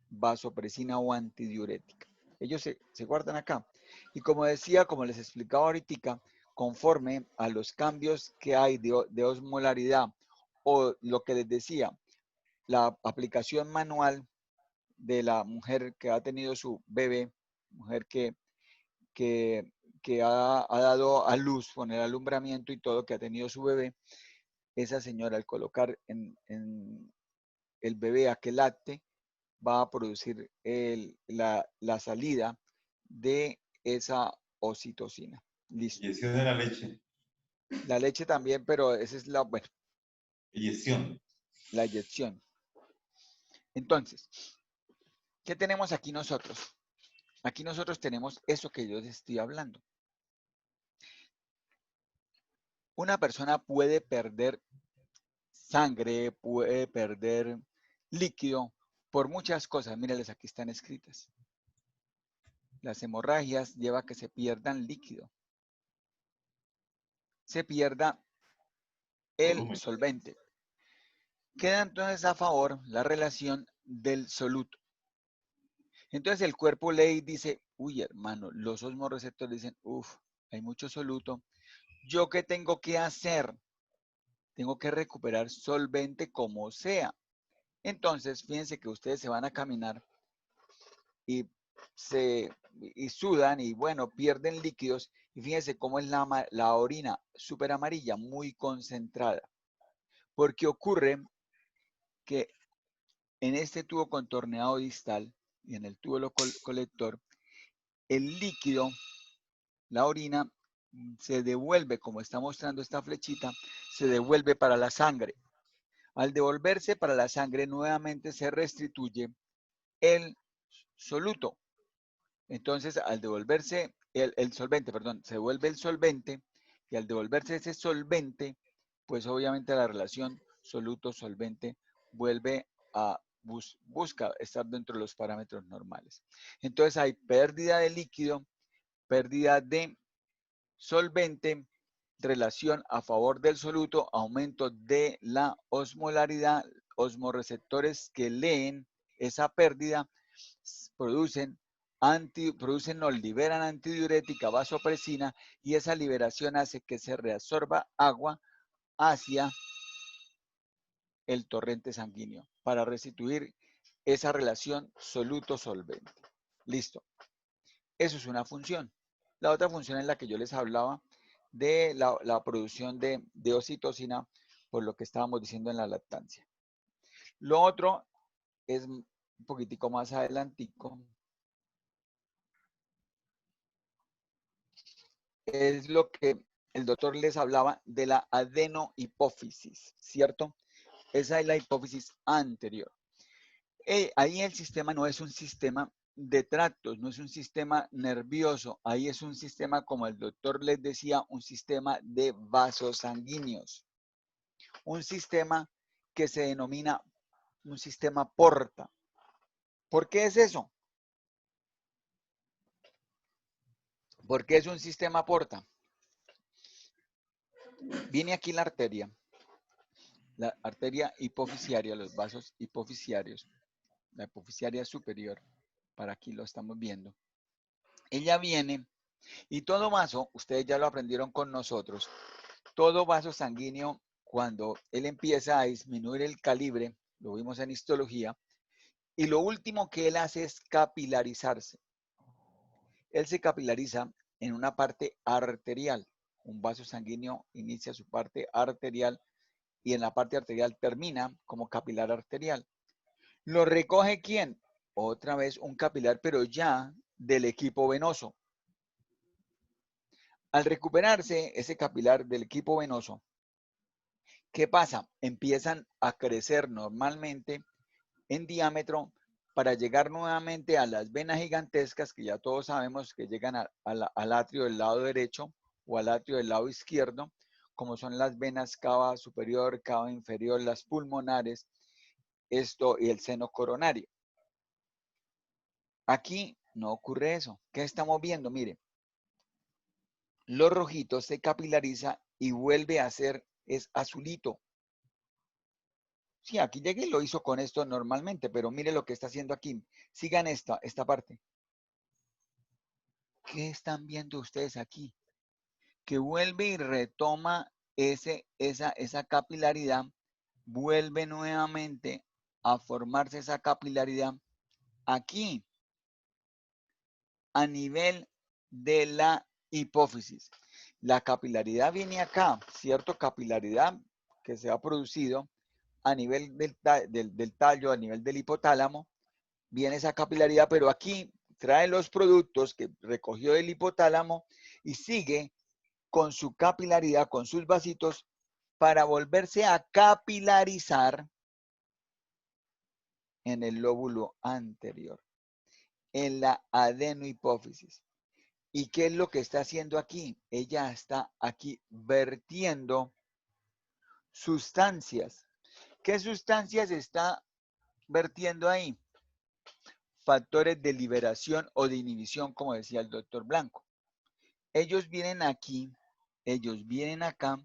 Speaker 2: vasopresina o antidiurética. Ellos se guardan acá. Y como decía, como les explicaba ahorita, conforme a los cambios que hay de osmolaridad o lo que les decía, la aplicación manual de la mujer que ha tenido su bebé, mujer que ha dado a luz con el alumbramiento y todo, que ha tenido su bebé, esa señora al colocar en el bebé a que lacte, va a producir la salida de esa oxitocina. Listo.
Speaker 1: Inyección de la leche.
Speaker 2: La leche también, pero esa es bueno,
Speaker 1: Inyección.
Speaker 2: la inyección. Entonces, ¿qué tenemos aquí nosotros? Aquí nosotros tenemos eso que yo les estoy hablando. Una persona puede perder sangre, puede perder líquido por muchas cosas. Mírenles, aquí están escritas. Las hemorragias lleva a que se pierdan líquido. Se pierda el solvente. Queda entonces a favor la relación del soluto. Entonces el cuerpo lee y dice, uy hermano, los osmoreceptores dicen, uff, hay mucho soluto. ¿Yo qué tengo que hacer? Tengo que recuperar solvente como sea. Entonces, fíjense que ustedes se van a caminar y sudan y bueno, pierden líquidos. Y fíjense cómo es la orina súper amarilla, muy concentrada. Porque ocurre que en este tubo contorneado distal y en el tubo colector, el líquido, la orina, se devuelve, como está mostrando esta flechita, se devuelve para la sangre. Al devolverse para la sangre, nuevamente se restituye el soluto. Entonces, al devolverse el solvente, perdón, se devuelve el solvente y al devolverse ese solvente, pues obviamente la relación soluto-solvente vuelve a busca estar dentro de los parámetros normales. Entonces hay pérdida de líquido, pérdida de solvente, relación a favor del soluto, aumento de la osmolaridad, osmoreceptores que leen esa pérdida, liberan antidiurética, vasopresina, y esa liberación hace que se reabsorba agua hacia el torrente sanguíneo para restituir esa relación soluto-solvente. Listo. Eso es una función. La otra función es la que yo les hablaba de la producción de oxitocina, por lo que estábamos diciendo en la lactancia. Lo otro es un poquitico más adelantico. Es lo que el doctor les hablaba de la adenohipófisis, ¿cierto? Esa es la hipófisis anterior. Ahí el sistema no es un sistema de tractos, no es un sistema nervioso, ahí es un sistema, como el doctor les decía, un sistema de vasos sanguíneos. Un sistema que se denomina un sistema porta. ¿Por qué es eso? ¿Por qué es un sistema porta? Viene aquí la arteria hipofisiaria, los vasos hipofisiarios, la hipofisiaria superior, para aquí lo estamos viendo. Ella viene y todo vaso, ustedes ya lo aprendieron con nosotros, todo vaso sanguíneo, cuando él empieza a disminuir el calibre, lo vimos en histología, y lo último que él hace es capilarizarse. Él se capilariza en una parte arterial. Un vaso sanguíneo inicia su parte arterial y en la parte arterial termina como capilar arterial. ¿Lo recoge quién? Otra vez un capilar, pero ya del equipo venoso. Al recuperarse ese capilar del equipo venoso, ¿qué pasa? Empiezan a crecer normalmente en diámetro para llegar nuevamente a las venas gigantescas que ya todos sabemos que llegan al atrio del lado derecho o al atrio del lado izquierdo, como son las venas cava superior, cava inferior, las pulmonares, esto y el seno coronario. Aquí no ocurre eso. ¿Qué estamos viendo? Mire, lo rojito se capilariza y vuelve a ser, es azulito. Sí, aquí llegué y lo hizo con esto normalmente, pero mire lo que está haciendo aquí. Sigan esta parte. ¿Qué están viendo ustedes aquí? Que vuelve y retoma esa capilaridad, vuelve nuevamente a formarse esa capilaridad aquí, a nivel de la hipófisis. La capilaridad viene acá, ¿cierto? Capilaridad que se ha producido a nivel del tallo, a nivel del hipotálamo, viene esa capilaridad, pero aquí trae los productos que recogió del hipotálamo y sigue con su capilaridad, con sus vasitos, para volverse a capilarizar en el lóbulo anterior, en la adenohipófisis. ¿Y qué es lo que está haciendo aquí? Ella está aquí vertiendo sustancias. ¿Qué sustancias está vertiendo ahí? Factores de liberación o de inhibición, como decía el doctor Blanco. Ellos vienen aquí, ellos vienen acá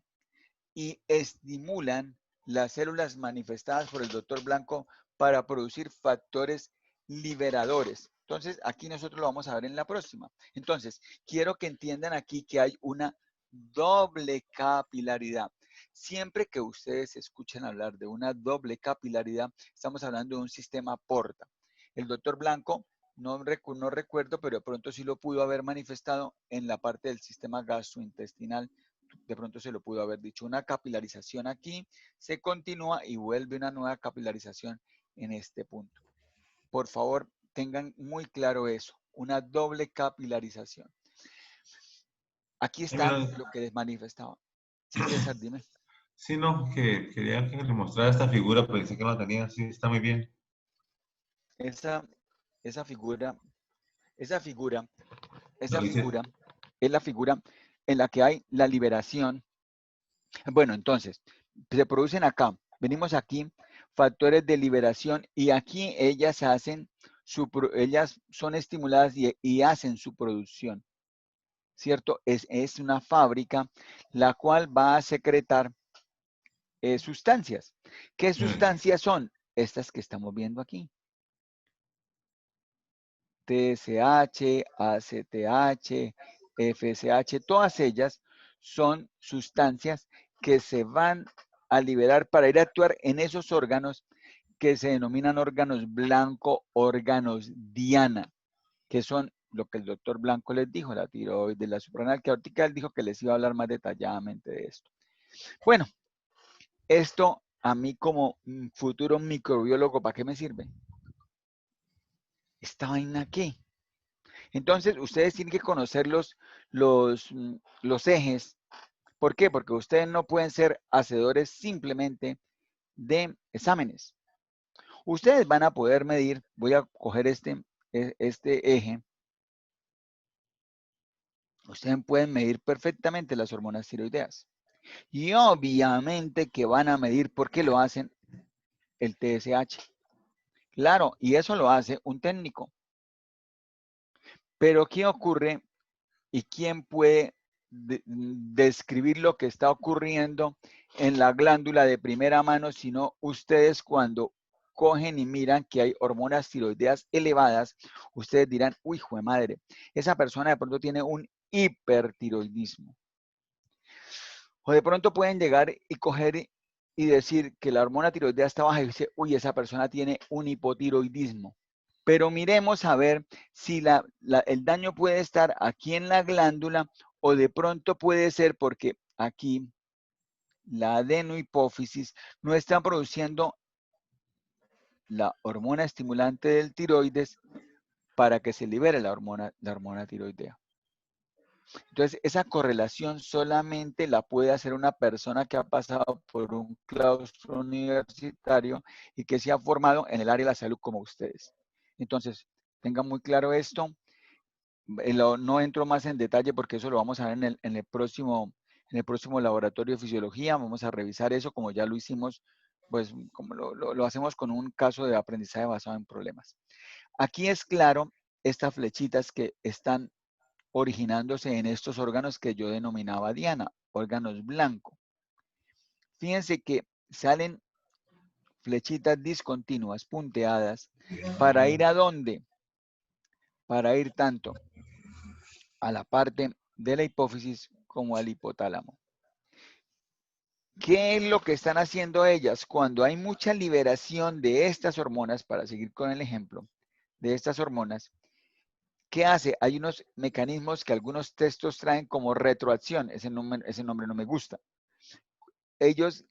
Speaker 2: y estimulan las células manifestadas por el doctor Blanco para producir factores liberadores. Entonces, aquí nosotros lo vamos a ver en la próxima. Entonces, quiero que entiendan aquí que hay una doble capilaridad. Siempre que ustedes escuchen hablar de una doble capilaridad, estamos hablando de un sistema porta. El doctor Blanco, no recuerdo, pero de pronto sí lo pudo haber manifestado en la parte del sistema gastrointestinal. De pronto se lo pudo haber dicho. Una capilarización aquí, se continúa y vuelve una nueva capilarización en este punto. Por favor, tengan muy claro eso. Una doble capilarización. Aquí está lo que les manifestaba. Sí, César, dime.
Speaker 1: Sí, no, que quería que le mostrara esta figura, pensé que no la tenía, sí, está muy bien.
Speaker 2: Esa figura es la figura en la que hay la liberación. Bueno, entonces, se producen acá, venimos aquí, factores de liberación y aquí ellas son estimuladas y hacen su producción, ¿cierto? Es una fábrica la cual va a secretar sustancias. ¿Qué sustancias son? Estas que estamos viendo aquí. TSH, ACTH, FSH, todas ellas son sustancias que se van a liberar para ir a actuar en esos órganos que se denominan órganos blanco, órganos diana, que son lo que el doctor Blanco les dijo, la tiroides, la suprarrenal, que ahorita él dijo que les iba a hablar más detalladamente de esto. Bueno, esto a mí como futuro microbiólogo, ¿para qué me sirve? ¿Esta vaina qué? Entonces, ustedes tienen que conocer los ejes. ¿Por qué? Porque ustedes no pueden ser hacedores simplemente de exámenes. Ustedes van a poder medir, voy a coger este eje. Ustedes pueden medir perfectamente las hormonas tiroideas. Y obviamente que van a medir, ¿por qué lo hacen? El TSH. Claro, y eso lo hace un técnico. Pero ¿qué ocurre y quién puede describir lo que está ocurriendo en la glándula de primera mano, sino ustedes cuando cogen y miran que hay hormonas tiroideas elevadas, ustedes dirán, uy, jue madre, esa persona de pronto tiene un hipertiroidismo. O de pronto pueden llegar y coger y decir que la hormona tiroidea está baja y dice, uy, esa persona tiene un hipotiroidismo. Pero miremos a ver si el daño puede estar aquí en la glándula O de pronto puede ser porque aquí la adenohipófisis no está produciendo la hormona estimulante del tiroides para que se libere la hormona tiroidea. Entonces, esa correlación solamente la puede hacer una persona que ha pasado por un claustro universitario y que se ha formado en el área de la salud como ustedes. Entonces, tengan muy claro esto. No entro más en detalle porque eso lo vamos a ver en el próximo laboratorio de fisiología. Vamos a revisar eso como ya lo hicimos, pues como lo hacemos con un caso de aprendizaje basado en problemas. Aquí es claro estas flechitas que están originándose en estos órganos que yo denominaba Diana, órganos blancos. Fíjense que salen flechitas discontinuas, punteadas, ¿para ir a dónde? Para ir tanto a la parte de la hipófisis como al hipotálamo. ¿Qué es lo que están haciendo ellas? Cuando hay mucha liberación de estas hormonas, para seguir con el ejemplo, de estas hormonas, ¿qué hace? Hay unos mecanismos que algunos textos traen como retroacción. Ese nombre no me gusta. Ellos,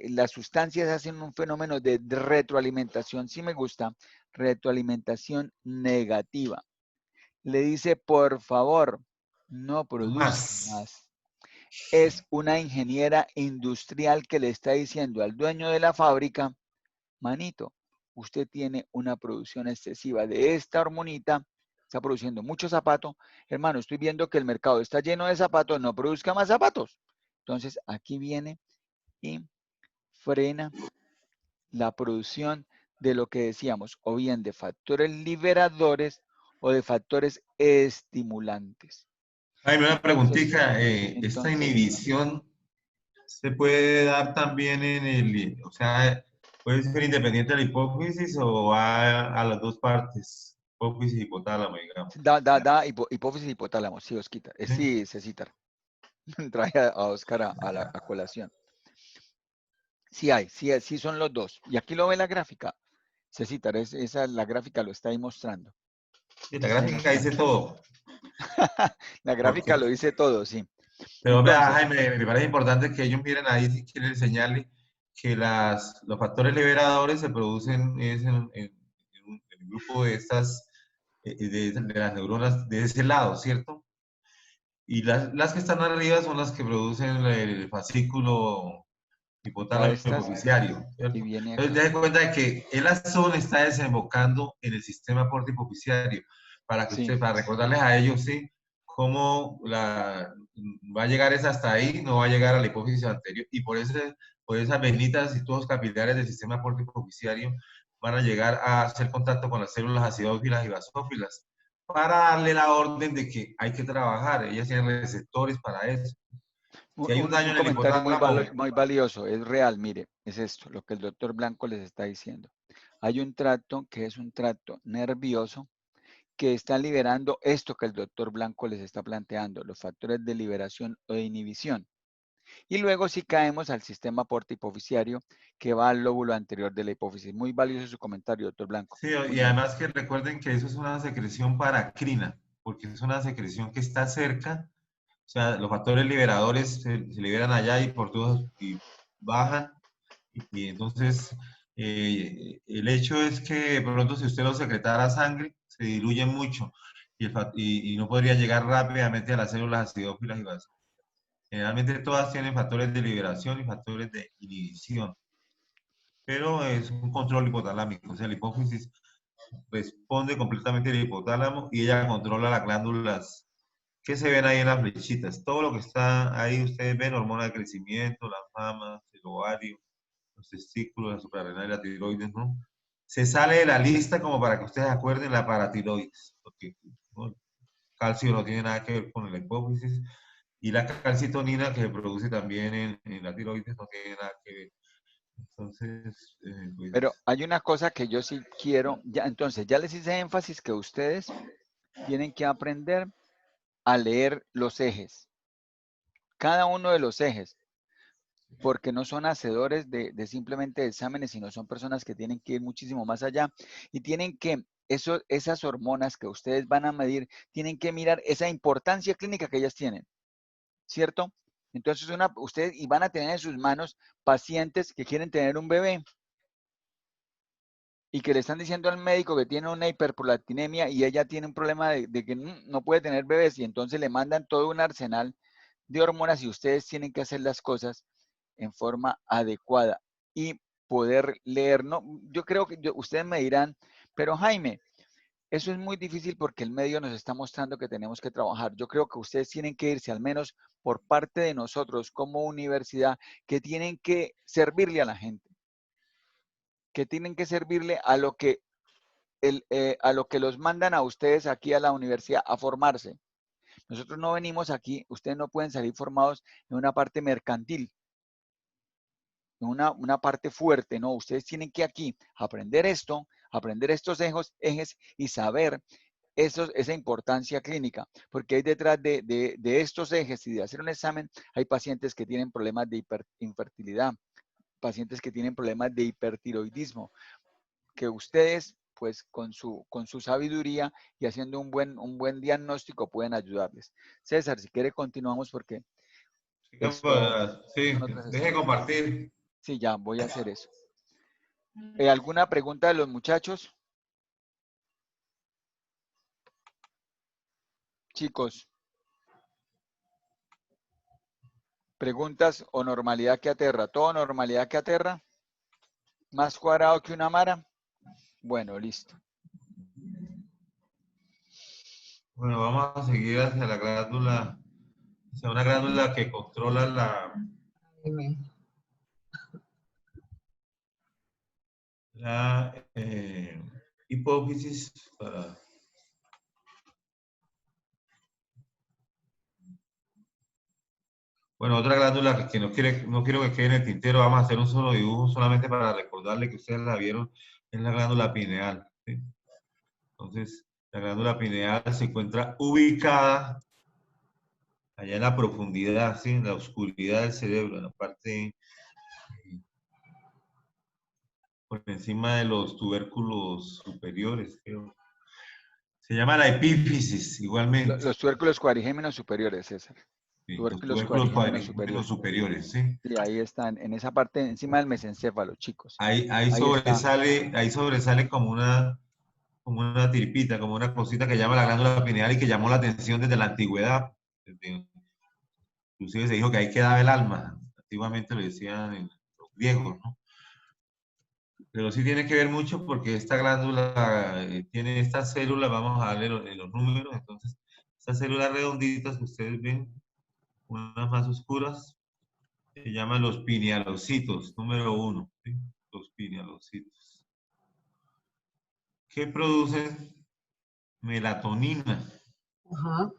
Speaker 2: las sustancias hacen un fenómeno de retroalimentación, sí me gusta, retroalimentación negativa. Le dice, por favor, no produzca más. Es una ingeniera industrial que le está diciendo al dueño de la fábrica, manito, usted tiene una producción excesiva de esta hormonita, está produciendo mucho zapato. Hermano, estoy viendo que el mercado está lleno de zapatos, no produzca más zapatos. Entonces, aquí viene y frena la producción de lo que decíamos, o bien de factores liberadores o de factores estimulantes.
Speaker 1: Hay una preguntita, ¿esta
Speaker 2: Entonces,
Speaker 1: inhibición se puede dar también en el, o sea, puede ser independiente de la hipófisis o va a las dos partes, hipófisis y hipotálamo, digamos?
Speaker 2: hipófisis y hipotálamo, sí, Osquita.
Speaker 1: ¿Sí?
Speaker 2: Sí, Cecitar. Traje a Oscar a colación. Sí hay, sí son los dos. Y aquí lo ve la gráfica. Cecitar, la gráfica lo está ahí mostrando.
Speaker 1: Sí, la gráfica dice todo.
Speaker 2: La gráfica lo dice todo, sí.
Speaker 1: Pero vea,
Speaker 2: Entonces,
Speaker 1: Jaime, me parece importante que ellos miren ahí si quieren enseñarle que los factores liberadores se producen en el grupo de estas, de las neuronas de ese lado, ¿cierto? Y las que están arriba son las que producen el fascículo
Speaker 2: todas
Speaker 1: hipotálamo
Speaker 2: estas,
Speaker 1: hipoficiario,
Speaker 2: y
Speaker 1: ¿cierto?
Speaker 2: viene
Speaker 1: Entonces,
Speaker 2: acá.
Speaker 1: te das cuenta de que el azón está desembocando en el sistema porta hipoficiario, para que
Speaker 2: Sí.
Speaker 1: para recordarles a ellos, ¿sí? Cómo va a llegar esa hasta ahí, no va a llegar a la hipófisis anterior, y por esas venitas y tubos capilares del sistema porta hipoficiario van a llegar a hacer contacto con las células acidófilas y basófilas, para darle la orden de que hay que trabajar. Ellas tienen receptores para eso. Si hay un daño
Speaker 2: Un
Speaker 1: en el
Speaker 2: comentario
Speaker 1: hipotálamo,
Speaker 2: muy valioso, es real, mire, es esto, lo que el doctor Blanco les está diciendo. Hay un tracto que es un tracto nervioso que está liberando esto que el doctor Blanco les está planteando, los factores de liberación o de inhibición. Y luego sí caemos al sistema porta hipoficiario que va al lóbulo anterior de la hipófisis. Muy valioso su comentario, doctor Blanco.
Speaker 1: sí,
Speaker 2: Muy
Speaker 1: y
Speaker 2: bien.
Speaker 1: además que recuerden que eso es una secreción paracrina, porque es una secreción que está cerca, o sea, los factores liberadores se liberan allá y por todos y bajan, y entonces el hecho es que de pronto si usted lo secretara a sangre, se diluye mucho y no podría llegar rápidamente a las células acidófilas y basófilas. Generalmente todas tienen factores de liberación y factores de inhibición, pero es un control hipotalámico, o sea, la hipófisis responde completamente al hipotálamo y ella controla las glándulas que se ven ahí en las flechitas. Todo lo que está ahí, ustedes ven, hormona de crecimiento, las mamas, el ovario, los testículos, la suprarrenal y la tiroides, ¿no? Se sale de la lista como para que ustedes acuerden la paratiroides, porque ¿no? El calcio no tiene nada que ver con la hipófisis y la calcitonina que se produce también en la tiroides no tiene nada que ver. Entonces, pues,
Speaker 2: Pero hay una cosa que yo sí quiero, entonces ya les hice énfasis que ustedes tienen que aprender a leer los ejes, cada uno de los ejes, porque no son hacedores de simplemente exámenes, sino son personas que tienen que ir muchísimo más allá y tienen que, esas hormonas que ustedes van a medir, tienen que mirar esa importancia clínica que ellas tienen. ¿cierto? Entonces ustedes y van a tener en sus manos pacientes que quieren tener un bebé y que le están diciendo al médico que tiene una hiperprolactinemia y ella tiene un problema de que no puede tener bebés y entonces le mandan todo un arsenal de hormonas y ustedes tienen que hacer las cosas en forma adecuada y poder leer. No, yo creo que ustedes me dirán, pero Jaime, eso es muy difícil porque el medio nos está mostrando que tenemos que trabajar. Yo creo que ustedes tienen que irse, al menos por parte de nosotros como universidad, que tienen que servirle a la gente, que tienen que servirle a lo que, a lo que los mandan a ustedes aquí a la universidad a formarse. Nosotros no venimos aquí, ustedes no pueden salir formados en una parte mercantil, en una parte fuerte, no, ustedes tienen que aquí aprender esto, aprender estos ejes y saber esa importancia clínica, porque hay detrás de estos ejes y de hacer un examen, hay pacientes que tienen problemas de infertilidad, pacientes que tienen problemas de hipertiroidismo, que ustedes, pues con su sabiduría y haciendo un buen diagnóstico pueden ayudarles. César, si quiere continuamos porque
Speaker 1: Sí,
Speaker 2: son otras
Speaker 1: deje de
Speaker 2: sesiones.
Speaker 1: compartir.
Speaker 2: Sí, ya voy a hacer eso. ¿Alguna pregunta de los muchachos? Chicos, preguntas o normalidad que aterra. ¿Todo normalidad que aterra? ¿Más cuadrado que una mara? Bueno, listo.
Speaker 1: Bueno, vamos a seguir hacia la glándula, hacia una glándula que controla
Speaker 5: Dime.
Speaker 1: la hipófisis. Bueno, otra glándula que no quiero que quede en el tintero, vamos a hacer un solo dibujo solamente para recordarle que ustedes la vieron, es la glándula pineal. ¿Sí? Entonces, la glándula pineal se encuentra ubicada allá en la profundidad, ¿sí? En la oscuridad del cerebro, en la parte por encima de los tubérculos superiores, creo. Se llama la epífisis, igualmente.
Speaker 2: Los tubérculos cuadrigémenos superiores, César.
Speaker 1: Sí, los
Speaker 2: Tubérculos
Speaker 1: tubérculos
Speaker 2: cuadrigémenos
Speaker 1: cuadrigémenos
Speaker 2: superiores.
Speaker 1: superiores, ¿sí?
Speaker 2: Y ahí están, en esa parte, encima del mesencéfalo, chicos.
Speaker 1: Ahí
Speaker 2: Ahí está.
Speaker 1: sobresale como una tirpita, como una cosita que llama la glándula pineal y que llamó la atención desde la antigüedad. Inclusive se dijo que ahí quedaba el alma. Antiguamente lo decían los griegos, ¿no? Pero sí tiene que ver mucho porque esta glándula tiene estas células, vamos a darle los números, entonces, estas células redonditas que ustedes ven, unas más oscuras, se llaman los pinealocitos, número 1, ¿sí? Los pinealocitos. ¿Qué producen? Melatonina,
Speaker 5: Ajá.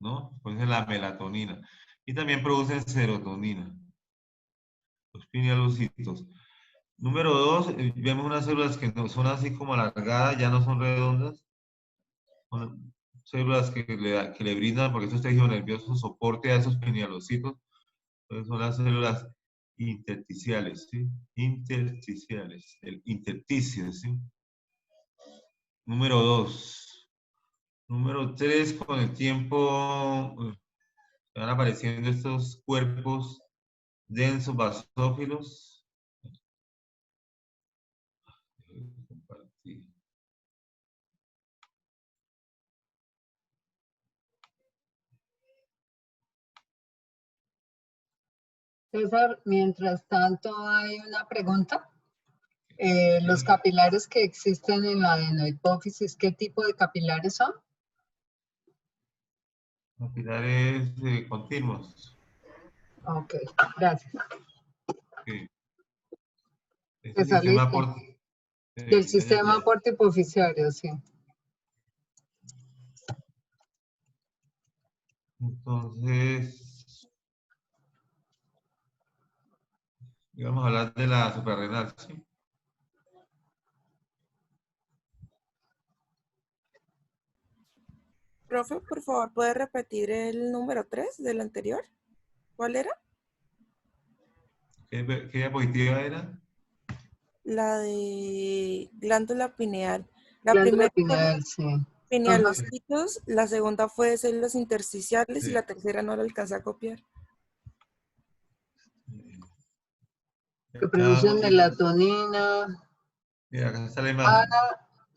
Speaker 1: ¿no? Pues es la melatonina. Y también producen serotonina, los pinealocitos. Número 2, vemos unas células que no son así como alargadas, ya no son redondas. Son células que le brindan, porque esos tejidos nerviosos soporte a esos pinealocitos. Entonces son las células intersticiales, ¿sí? Intersticiales, el intersticio, ¿sí? Número 2. Número 3, con el tiempo van apareciendo estos cuerpos densos basófilos. Compartir.
Speaker 5: César, mientras tanto hay una pregunta. Los
Speaker 1: Sí.
Speaker 5: capilares que existen en la adenohipófisis, ¿qué tipo de capilares son?
Speaker 1: Capilares continuos.
Speaker 5: Ok, gracias.
Speaker 1: Sí. Este
Speaker 5: Te
Speaker 1: sistema
Speaker 5: saliste. Del sistema portipoficiario, sí.
Speaker 1: Entonces, íbamos a hablar de la suprarrenal, ¿sí?
Speaker 3: Profe, por favor, ¿puede repetir el número 3 del anterior? ¿Cuál era?
Speaker 1: ¿Qué diapositiva era?
Speaker 3: La de glándula pineal. La
Speaker 5: Glándula
Speaker 3: primera,
Speaker 5: pineal, sí.
Speaker 3: pinealocitos, la segunda fue de células intersticiales y
Speaker 1: Sí.
Speaker 3: la tercera no la alcancé a copiar.
Speaker 5: Que
Speaker 1: Acá
Speaker 5: producen
Speaker 1: vamos,
Speaker 5: melatonina.
Speaker 1: mira, acá está la imagen.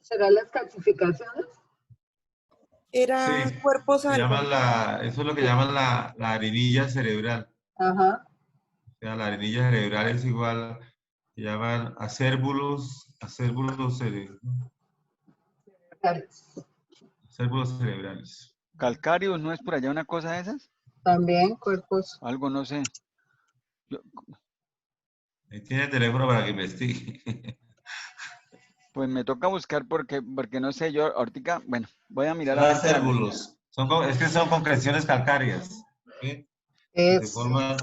Speaker 5: ¿Serán las calcificaciones?
Speaker 1: Sí,
Speaker 3: Era cuerpos
Speaker 1: se
Speaker 3: alfa.
Speaker 1: llama eso es lo que llaman la arenilla cerebral.
Speaker 5: Ajá.
Speaker 1: O sea, la arenilla cerebral es igual, se llaman acérbulos cerebrales.
Speaker 2: Calcáreos, ¿no es por allá una cosa de esas?
Speaker 5: También cuerpos.
Speaker 2: Algo, no sé.
Speaker 1: Ahí tiene el teléfono para que investigue.
Speaker 2: Pues me toca buscar porque no sé, yo ahorita, bueno, voy a mirar
Speaker 1: Son
Speaker 2: ahorita.
Speaker 1: acérbulos. Es que son concreciones calcáreas. ¿Sí? Que se
Speaker 5: Es.
Speaker 1: forman,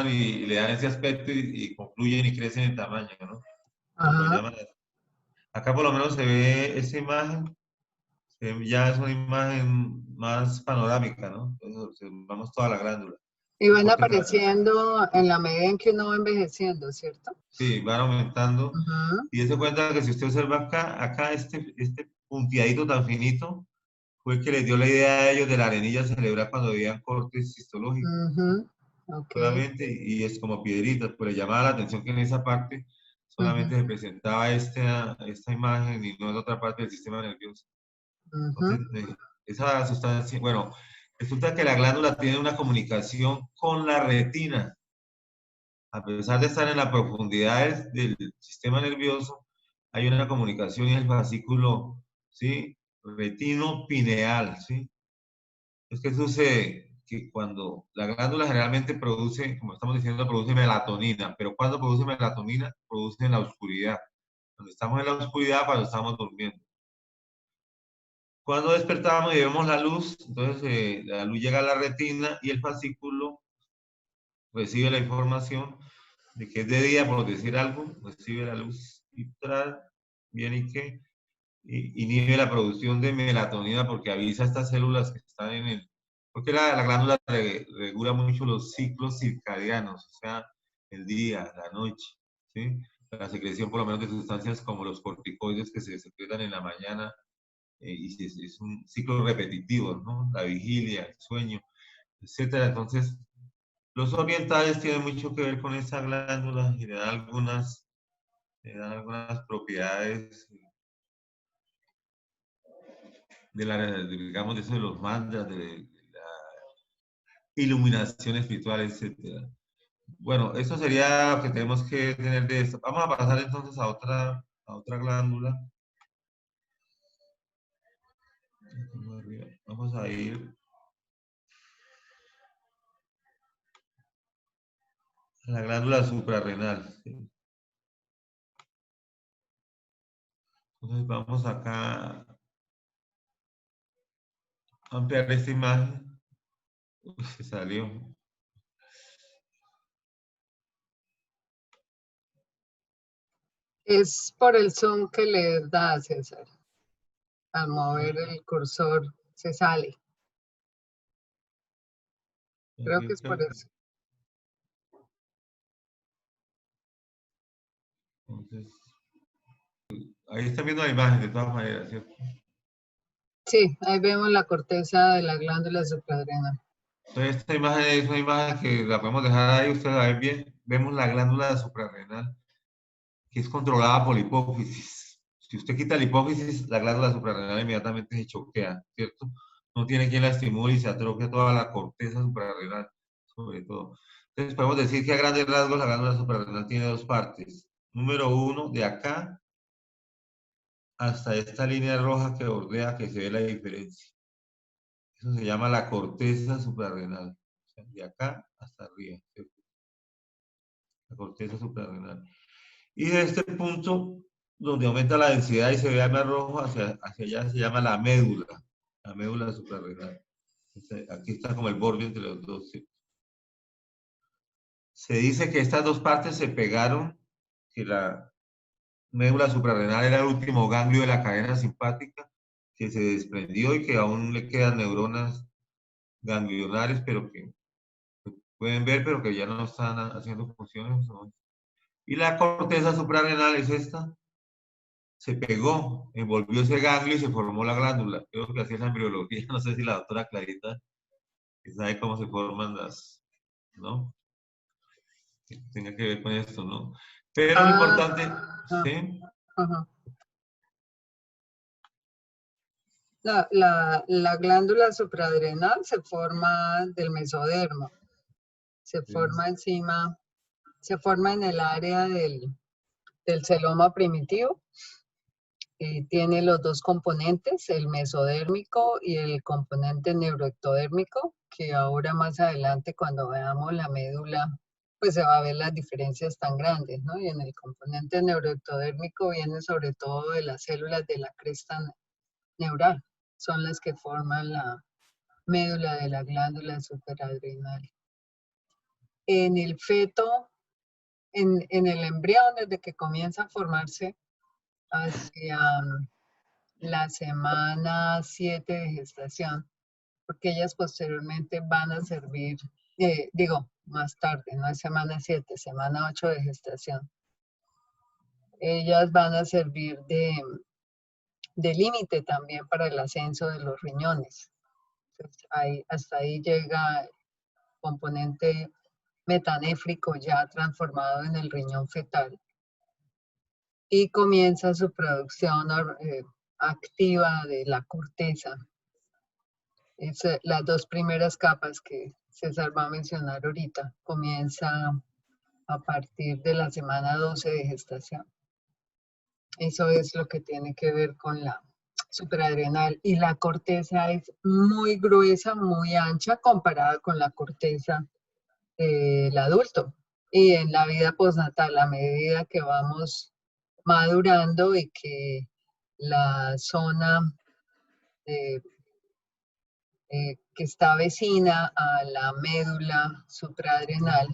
Speaker 1: y le dan ese aspecto y concluyen y crecen en tamaño, ¿no? Lo
Speaker 5: Ajá.
Speaker 1: llaman así. Acá por lo menos se ve esa imagen, ya es una imagen más panorámica, ¿no? Entonces observamos toda la glándula.
Speaker 5: Y van
Speaker 1: Corte
Speaker 5: apareciendo en la medida en que uno va envejeciendo, ¿cierto?
Speaker 1: Sí, van aumentando.
Speaker 5: Ujú,
Speaker 1: Y se cuenta que si usted observa acá este punteadito tan finito, fue el que les dio la idea a ellos de la arenilla cerebral cuando veían cortes histológicos
Speaker 5: ujú, ok,
Speaker 1: solamente, y es como piedritas, pues le llamaba la atención que en esa parte
Speaker 5: ujú,
Speaker 1: solamente se presentaba esta imagen y no en otra parte del sistema nervioso.
Speaker 5: ujú,
Speaker 1: Entonces, esa sustancia, bueno, resulta que la glándula tiene una comunicación con la retina. A pesar de estar en las profundidades del sistema nervioso, hay una comunicación en el fascículo, ¿sí? Retino-pineal, ¿sí? Es que sucede que cuando la glándula generalmente produce, como estamos diciendo, produce melatonina, pero cuando produce melatonina, produce en la oscuridad. Cuando estamos en la oscuridad, cuando estamos durmiendo. Cuando despertamos y vemos la luz, entonces la luz llega a la retina y el fascículo recibe la información de que es de día, por decir algo, recibe la luz y viene y que inhibe la producción de melatonina porque avisa a estas células que están en el... Porque la glándula regula mucho los ciclos circadianos, o sea, el día, la noche, ¿sí? La secreción por lo menos de sustancias como los corticoides que se secretan en la mañana y es un ciclo repetitivo, ¿no? La vigilia, el sueño, etcétera. Entonces, los orientales tienen mucho que ver con esa glándula y le dan algunas propiedades digamos, de eso de los mantras, de la iluminación espiritual, etcétera. Bueno, eso sería lo que tenemos que tener de esto. Vamos a pasar entonces a otra glándula. Vamos a ir a la glándula suprarrenal. ¿Sí? Entonces vamos acá a ampliar esta imagen. Uf, se salió.
Speaker 5: Es por el zoom que le da, César. Al mover el cursor se sale. Creo
Speaker 1: Aquí
Speaker 5: que es por
Speaker 1: está.
Speaker 5: eso.
Speaker 1: Entonces, ahí están viendo la imagen de todas maneras, ¿cierto?
Speaker 5: Sí, ahí vemos la corteza de la glándula suprarrenal.
Speaker 1: Entonces, esta imagen es una imagen que la podemos dejar ahí, ustedes la ven bien. Vemos la glándula suprarrenal, que es controlada por la hipófisis. Si usted quita la hipófisis, la glándula suprarrenal inmediatamente se choquea, ¿cierto? No tiene quien la estimule y se atrofia toda la corteza suprarrenal, sobre todo. Entonces, podemos decir que a grandes rasgos la glándula suprarrenal tiene dos partes. Número uno, de acá hasta esta línea roja que bordea, que se ve la diferencia. Eso se llama la corteza suprarrenal. O sea, de acá hasta arriba, ¿cierto? La corteza suprarrenal. Y de este punto, donde aumenta la densidad y se ve más rojo, hacia allá se llama la médula suprarrenal. Aquí está como el borde entre los dos. ¿Sí? Se dice que estas dos partes se pegaron, que la médula suprarrenal era el último ganglio de la cadena simpática, que se desprendió y que aún le quedan neuronas ganglionares, pero que pueden ver, pero que ya no están haciendo funciones. ¿No? Y la corteza suprarrenal es esta, se pegó, envolvió ese ganglio y se formó la glándula. Creo que así es la embriología. No sé si la doctora Clarita que sabe cómo se forman las, ¿no? Que tenga que ver con esto, ¿no? Pero lo
Speaker 5: Ah,
Speaker 1: importante, ¿sí?
Speaker 5: ajá. La glándula supraadrenal se forma del mesodermo, se forma encima, se forma en el área del celoma primitivo y tiene los dos componentes, el mesodérmico y el componente neuroectodérmico, que ahora más adelante cuando veamos la médula, pues se va a ver las diferencias tan grandes, ¿no? Y en el componente neuroectodérmico viene sobre todo de las células de la cresta neural, son las que forman la médula de la glándula supraadrenal. En el feto, en el embrión, desde que comienza a formarse hacia la semana 7 de gestación, porque ellas posteriormente van a servir, más tarde, no es semana 7, semana 8 de gestación. Ellas van a servir de límite también para el ascenso de los riñones. Entonces, hasta ahí llega el componente metanéfrico ya transformado en el riñón fetal y comienza su producción activa de la corteza. Es, las dos primeras capas que César va a mencionar ahorita comienza a partir de la semana 12 de gestación. Eso es lo que tiene que ver con la supraadrenal. Y la corteza es muy gruesa, muy ancha comparada con la corteza del adulto. Y en la vida postnatal, a medida que vamos madurando y que la zona que está vecina a la médula supraadrenal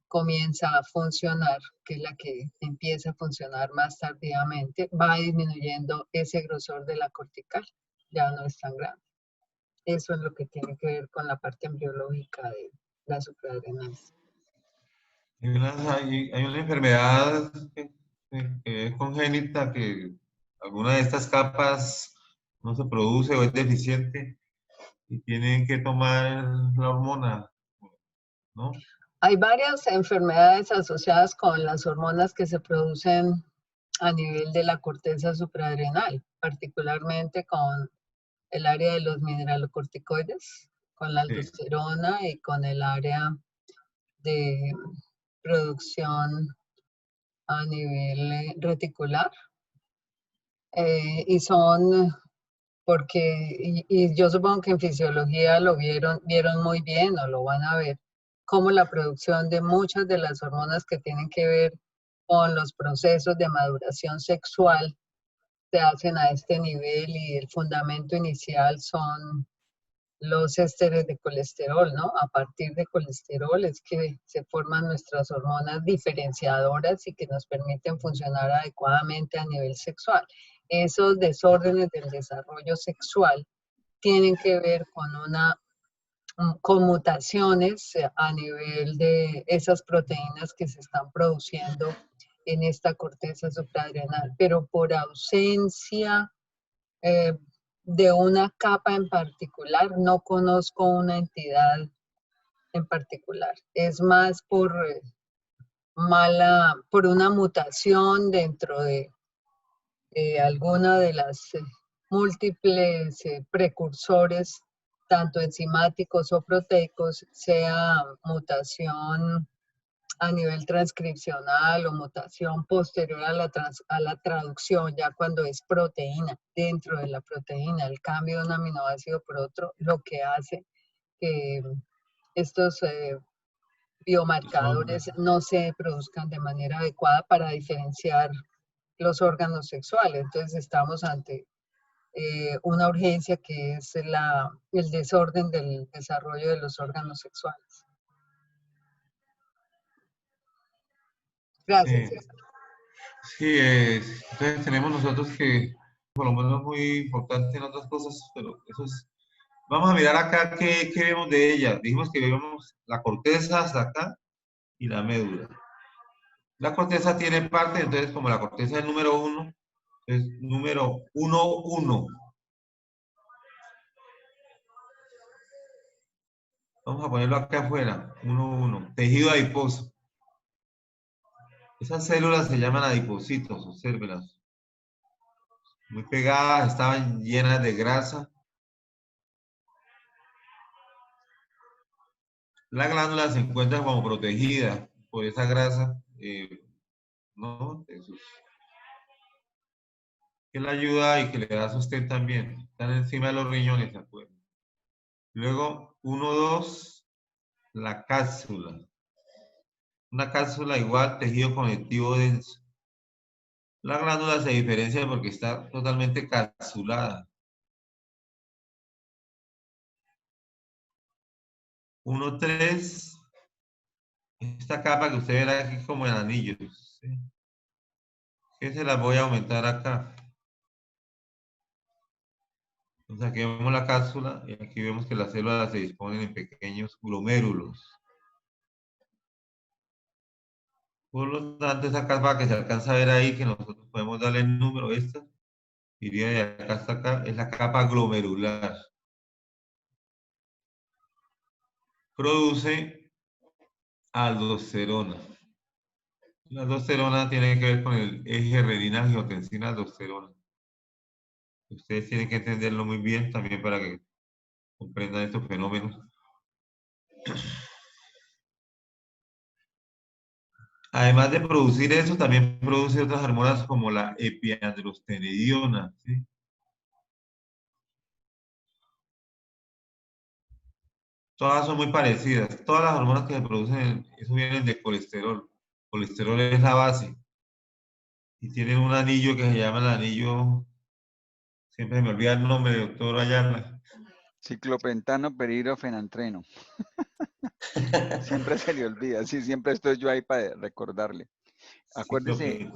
Speaker 5: comienza a funcionar, que es la que empieza a funcionar más tardíamente, va disminuyendo ese grosor de la cortical, ya no es tan grande. Eso es lo que tiene que ver con la parte embriológica de la supraadrenal.
Speaker 1: Hay una enfermedad que es congénita, que alguna de estas capas no se produce o es deficiente y tienen que tomar la hormona, ¿no?
Speaker 5: Hay varias enfermedades asociadas con las hormonas que se producen a nivel de la corteza supraadrenal, particularmente con el área de los mineralocorticoides, con la aldosterona y con el área de producción a nivel reticular. Y son porque, y yo supongo que en fisiología lo vieron muy bien o lo van a ver, como la producción de muchas de las hormonas que tienen que ver con los procesos de maduración sexual se hacen a este nivel y el fundamento inicial son los ésteres de colesterol, ¿no? A partir de colesterol es que se forman nuestras hormonas diferenciadoras y que nos permiten funcionar adecuadamente a nivel sexual. Esos desórdenes del desarrollo sexual tienen que ver con mutaciones a nivel de esas proteínas que se están produciendo en esta corteza supraadrenal, pero por ausencia de una capa en particular, no conozco una entidad en particular. Es más por una mutación dentro de alguna de las múltiples precursores, tanto enzimáticos o proteicos, sea mutación a nivel transcripcional o mutación posterior a la traducción, ya cuando es proteína, dentro de la proteína, el cambio de un aminoácido por otro, lo que hace que estos biomarcadores no se produzcan de manera adecuada para diferenciar los órganos sexuales. Entonces estamos ante una urgencia que es el desorden del desarrollo de los órganos sexuales. Gracias.
Speaker 1: Sí, entonces tenemos nosotros que, por lo menos muy importante en otras cosas, pero eso es... Vamos a mirar acá qué vemos de ella. Dijimos que vemos la corteza hasta acá y la médula. La corteza tiene parte, entonces como la corteza es el número 1, es número 1,1. Vamos a ponerlo acá afuera, 1,1. Tejido adiposo. Esas células se llaman adipocitos, obsérvelas. Muy pegadas, estaban llenas de grasa. La glándula se encuentra como protegida por esa grasa, ¿no? Que le ayuda y que le da sostén también. Están encima de los riñones, ¿se acuerdan? Luego, 1,2, la cápsula. Una cápsula igual, tejido conectivo denso. La glándula se diferencia porque está totalmente capsulada. 1,3, esta capa que usted verá aquí como en anillos, ¿sí? Que se las voy a aumentar acá. Entonces aquí vemos la cápsula y aquí vemos que las células se disponen en pequeños glomérulos. Por lo tanto, esa capa que se alcanza a ver ahí, que nosotros podemos darle el número, esta, iría de acá hasta acá, es la capa glomerular. Produce aldosterona. La aldosterona tiene que ver con el eje renina-angiotensina-aldosterona. Ustedes tienen que entenderlo muy bien también para que comprendan estos fenómenos. Además de producir eso, también produce otras hormonas como la epiandrostenediona, ¿sí? Todas son muy parecidas. Todas las hormonas que se producen, eso vienen de colesterol. Colesterol es la base. Y tienen un anillo que se llama el anillo, siempre me olvida el nombre, doctor Ayala.
Speaker 2: Ciclopentano, peridofenantreno. Siempre se le olvida, sí, siempre estoy yo ahí para recordarle. Acuérdese,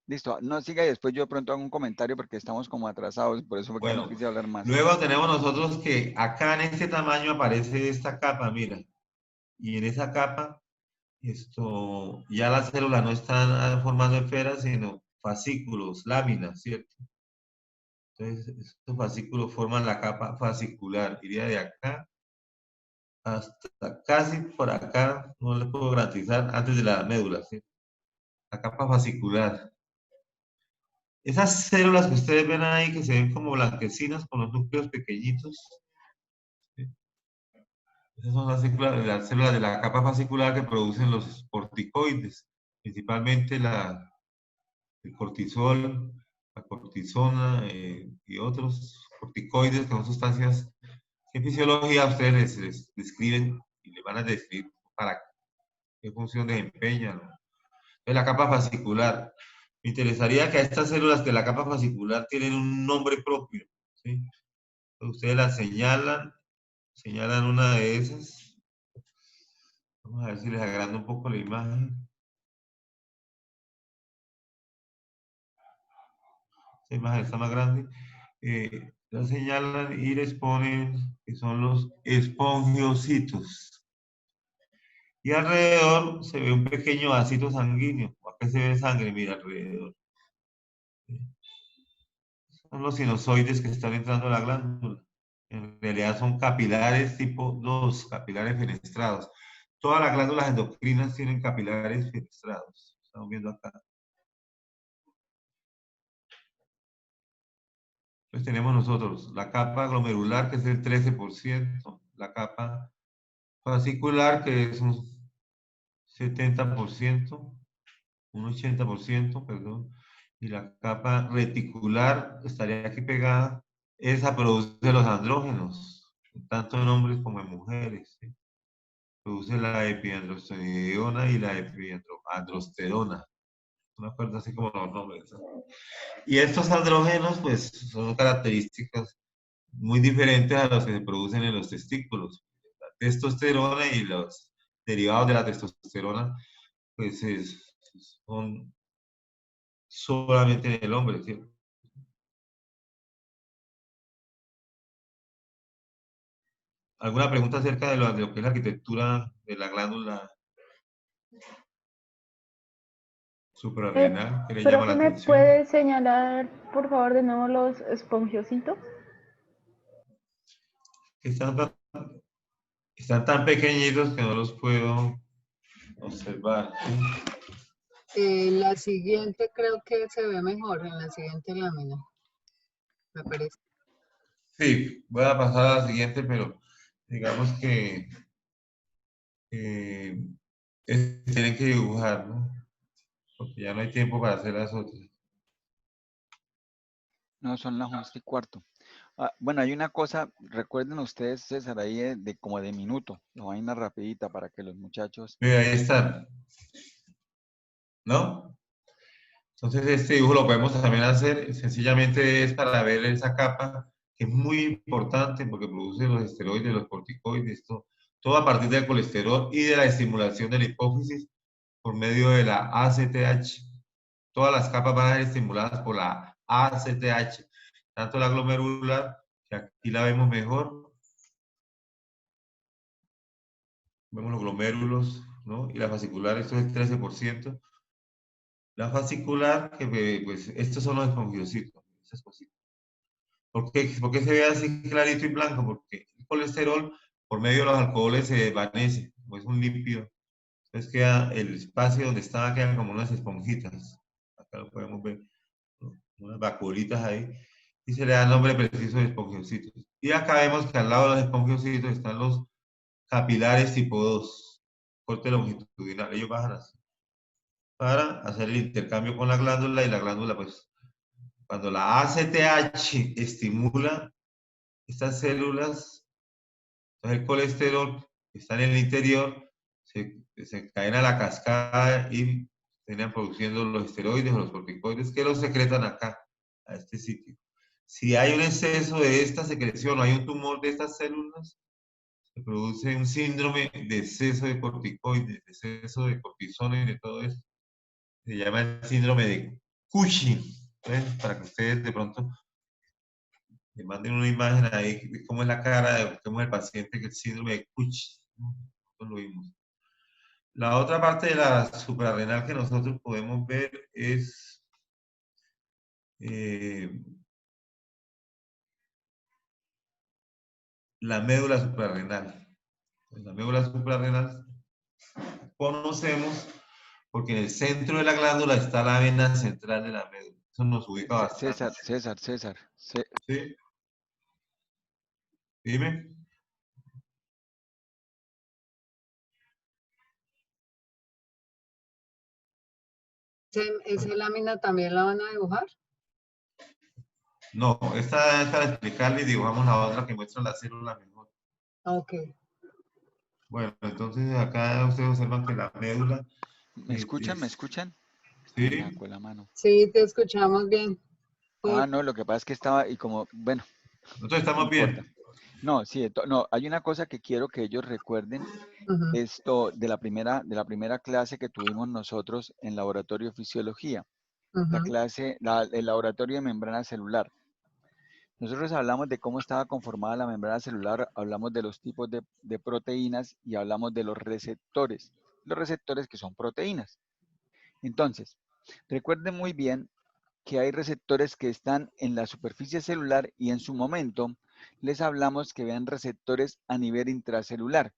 Speaker 2: listo, no siga y después yo pronto hago un comentario porque estamos como atrasados, por eso fue que no
Speaker 1: Bueno,
Speaker 2: quise hablar más.
Speaker 1: luego tenemos nosotros que acá en este tamaño aparece esta capa, mira. Y en esa capa, ya las células no están formando esferas, sino fascículos, láminas, ¿cierto? Entonces, estos fascículos forman la capa fascicular. Iría de acá hasta casi por acá, no les puedo garantizar, antes de la médula, ¿sí? La capa fascicular. Esas células que ustedes ven ahí, que se ven como blanquecinas con los núcleos pequeñitos, ¿sí? Esas son las células de la capa fascicular que producen los corticoides, principalmente el cortisol, la cortisona y otros corticoides, que son sustancias que en fisiología ustedes les describen y le van a describir para qué función desempeñan, ¿no? En la capa fascicular. Me interesaría que a estas células de la capa fascicular tienen un nombre propio, ¿sí? Ustedes las señalan una de esas. Vamos a ver si les agrando un poco la imagen. Esta imagen está más grande. La señalan y les ponen que son los espongiocitos. Y alrededor se ve un pequeño vasito sanguíneo. Acá se ve sangre, mira, alrededor. Son los sinusoides que están entrando a la glándula. En realidad son capilares tipo 2, capilares fenestrados. Todas las glándulas endocrinas tienen capilares fenestrados. Estamos viendo acá. Entonces tenemos nosotros la capa glomerular, que es el 13%, la capa fascicular, que es un 70%, un 80%, perdón, y la capa reticular estaría aquí pegada. Esa produce los andrógenos, tanto en hombres como en mujeres, ¿sí? Produce la epiandrosterona y la epiandrosterona. No me acuerdo así como los nombres, ¿no? Y estos andrógenos, pues, son características muy diferentes a los que se producen en los testículos. La testosterona y los derivados de la testosterona, pues, son solamente en el hombre, ¿sí? ¿Alguna pregunta acerca de lo que es la arquitectura de la glándula suprarrenal que le llama
Speaker 4: Profe,
Speaker 1: la
Speaker 4: ¿me
Speaker 1: atención.
Speaker 4: puede señalar, por favor, de nuevo los espongiositos?
Speaker 1: Están tan pequeñitos que no los puedo observar.
Speaker 5: La siguiente creo que se ve mejor en la siguiente lámina, me parece.
Speaker 1: Sí, voy a pasar a la siguiente, pero digamos que tienen que dibujar, ¿no? Porque ya no hay tiempo para hacer las otras.
Speaker 2: No, son las 11:15. Ah, bueno, hay una cosa, recuerden ustedes, César, ahí de como de minuto, la vaina rapidita para que los muchachos...
Speaker 1: Mira, ahí están, ¿no? Entonces este dibujo lo podemos también hacer, sencillamente es para ver esa capa, que es muy importante porque produce los esteroides, los corticoides, todo a partir del colesterol y de la estimulación de la hipófisis por medio de la ACTH. Todas las capas van a ser estimuladas por la ACTH, tanto la glomerular, que aquí la vemos mejor, vemos los glomérulos, ¿no? Y la fascicular, esto es el 13%. La fascicular, que pues estos son los espongiocitos, esas cositas. ¿Por qué se ve así clarito y blanco? Porque el colesterol, por medio de los alcoholes, se desvanece, como es un lípido. Entonces queda el espacio donde estaba, quedan como unas esponjitas. Acá lo podemos ver, ¿no? Unas vacuolitas ahí. Y se le da el nombre preciso de espongiocitos. Y acá vemos que al lado de los espongiocitos están los capilares tipo 2, corte longitudinal. Ellos bajan así para hacer el intercambio con la glándula y la glándula, pues, cuando la ACTH estimula estas células, entonces el colesterol que está en el interior se caen a la cascada y terminan produciendo los esteroides o los corticoides que los secretan acá, a este sitio. Si hay un exceso de esta secreción o hay un tumor de estas células, se produce un síndrome de exceso de corticoides, de exceso de cortisona y de todo eso. Se llama el síndrome de Cushing. ¿Ven? Para que ustedes de pronto le manden una imagen ahí de cómo es la cara, de cómo es el paciente, que el síndrome de Cushing, ¿no? Nosotros lo vimos. La otra parte de la suprarrenal que nosotros podemos ver es la médula suprarrenal. La médula suprarrenal conocemos porque en el centro de la glándula está la vena central de la médula. Eso nos ubica bastante.
Speaker 2: César.
Speaker 1: ¿Sí? Dime.
Speaker 5: ¿Esa lámina también la van a dibujar?
Speaker 1: No, esta es para explicarle y dibujamos la otra que muestra la célula mejor.
Speaker 5: Ok.
Speaker 1: Bueno, entonces acá ustedes observan que la médula
Speaker 2: ¿Me escuchan? ¿Me
Speaker 1: es,
Speaker 2: escuchan?
Speaker 1: ¿sí?
Speaker 2: Me sacó la mano.
Speaker 5: Sí, te escuchamos bien.
Speaker 2: Ah, no, lo que pasa es que estaba y como, bueno,
Speaker 1: Nosotros
Speaker 2: no
Speaker 1: estamos
Speaker 2: importa.
Speaker 1: bien.
Speaker 2: No, sí, no, hay una cosa que quiero que ellos recuerden,
Speaker 5: Ujú,
Speaker 2: esto de la primera clase que tuvimos nosotros en laboratorio de fisiología, la
Speaker 5: ujú.
Speaker 2: clase, el laboratorio de membrana celular. Nosotros hablamos de cómo estaba conformada la membrana celular, hablamos de los tipos de proteínas y hablamos de los receptores que son proteínas. Entonces, recuerden muy bien que hay receptores que están en la superficie celular y en su momento les hablamos que vean receptores a nivel intracelular.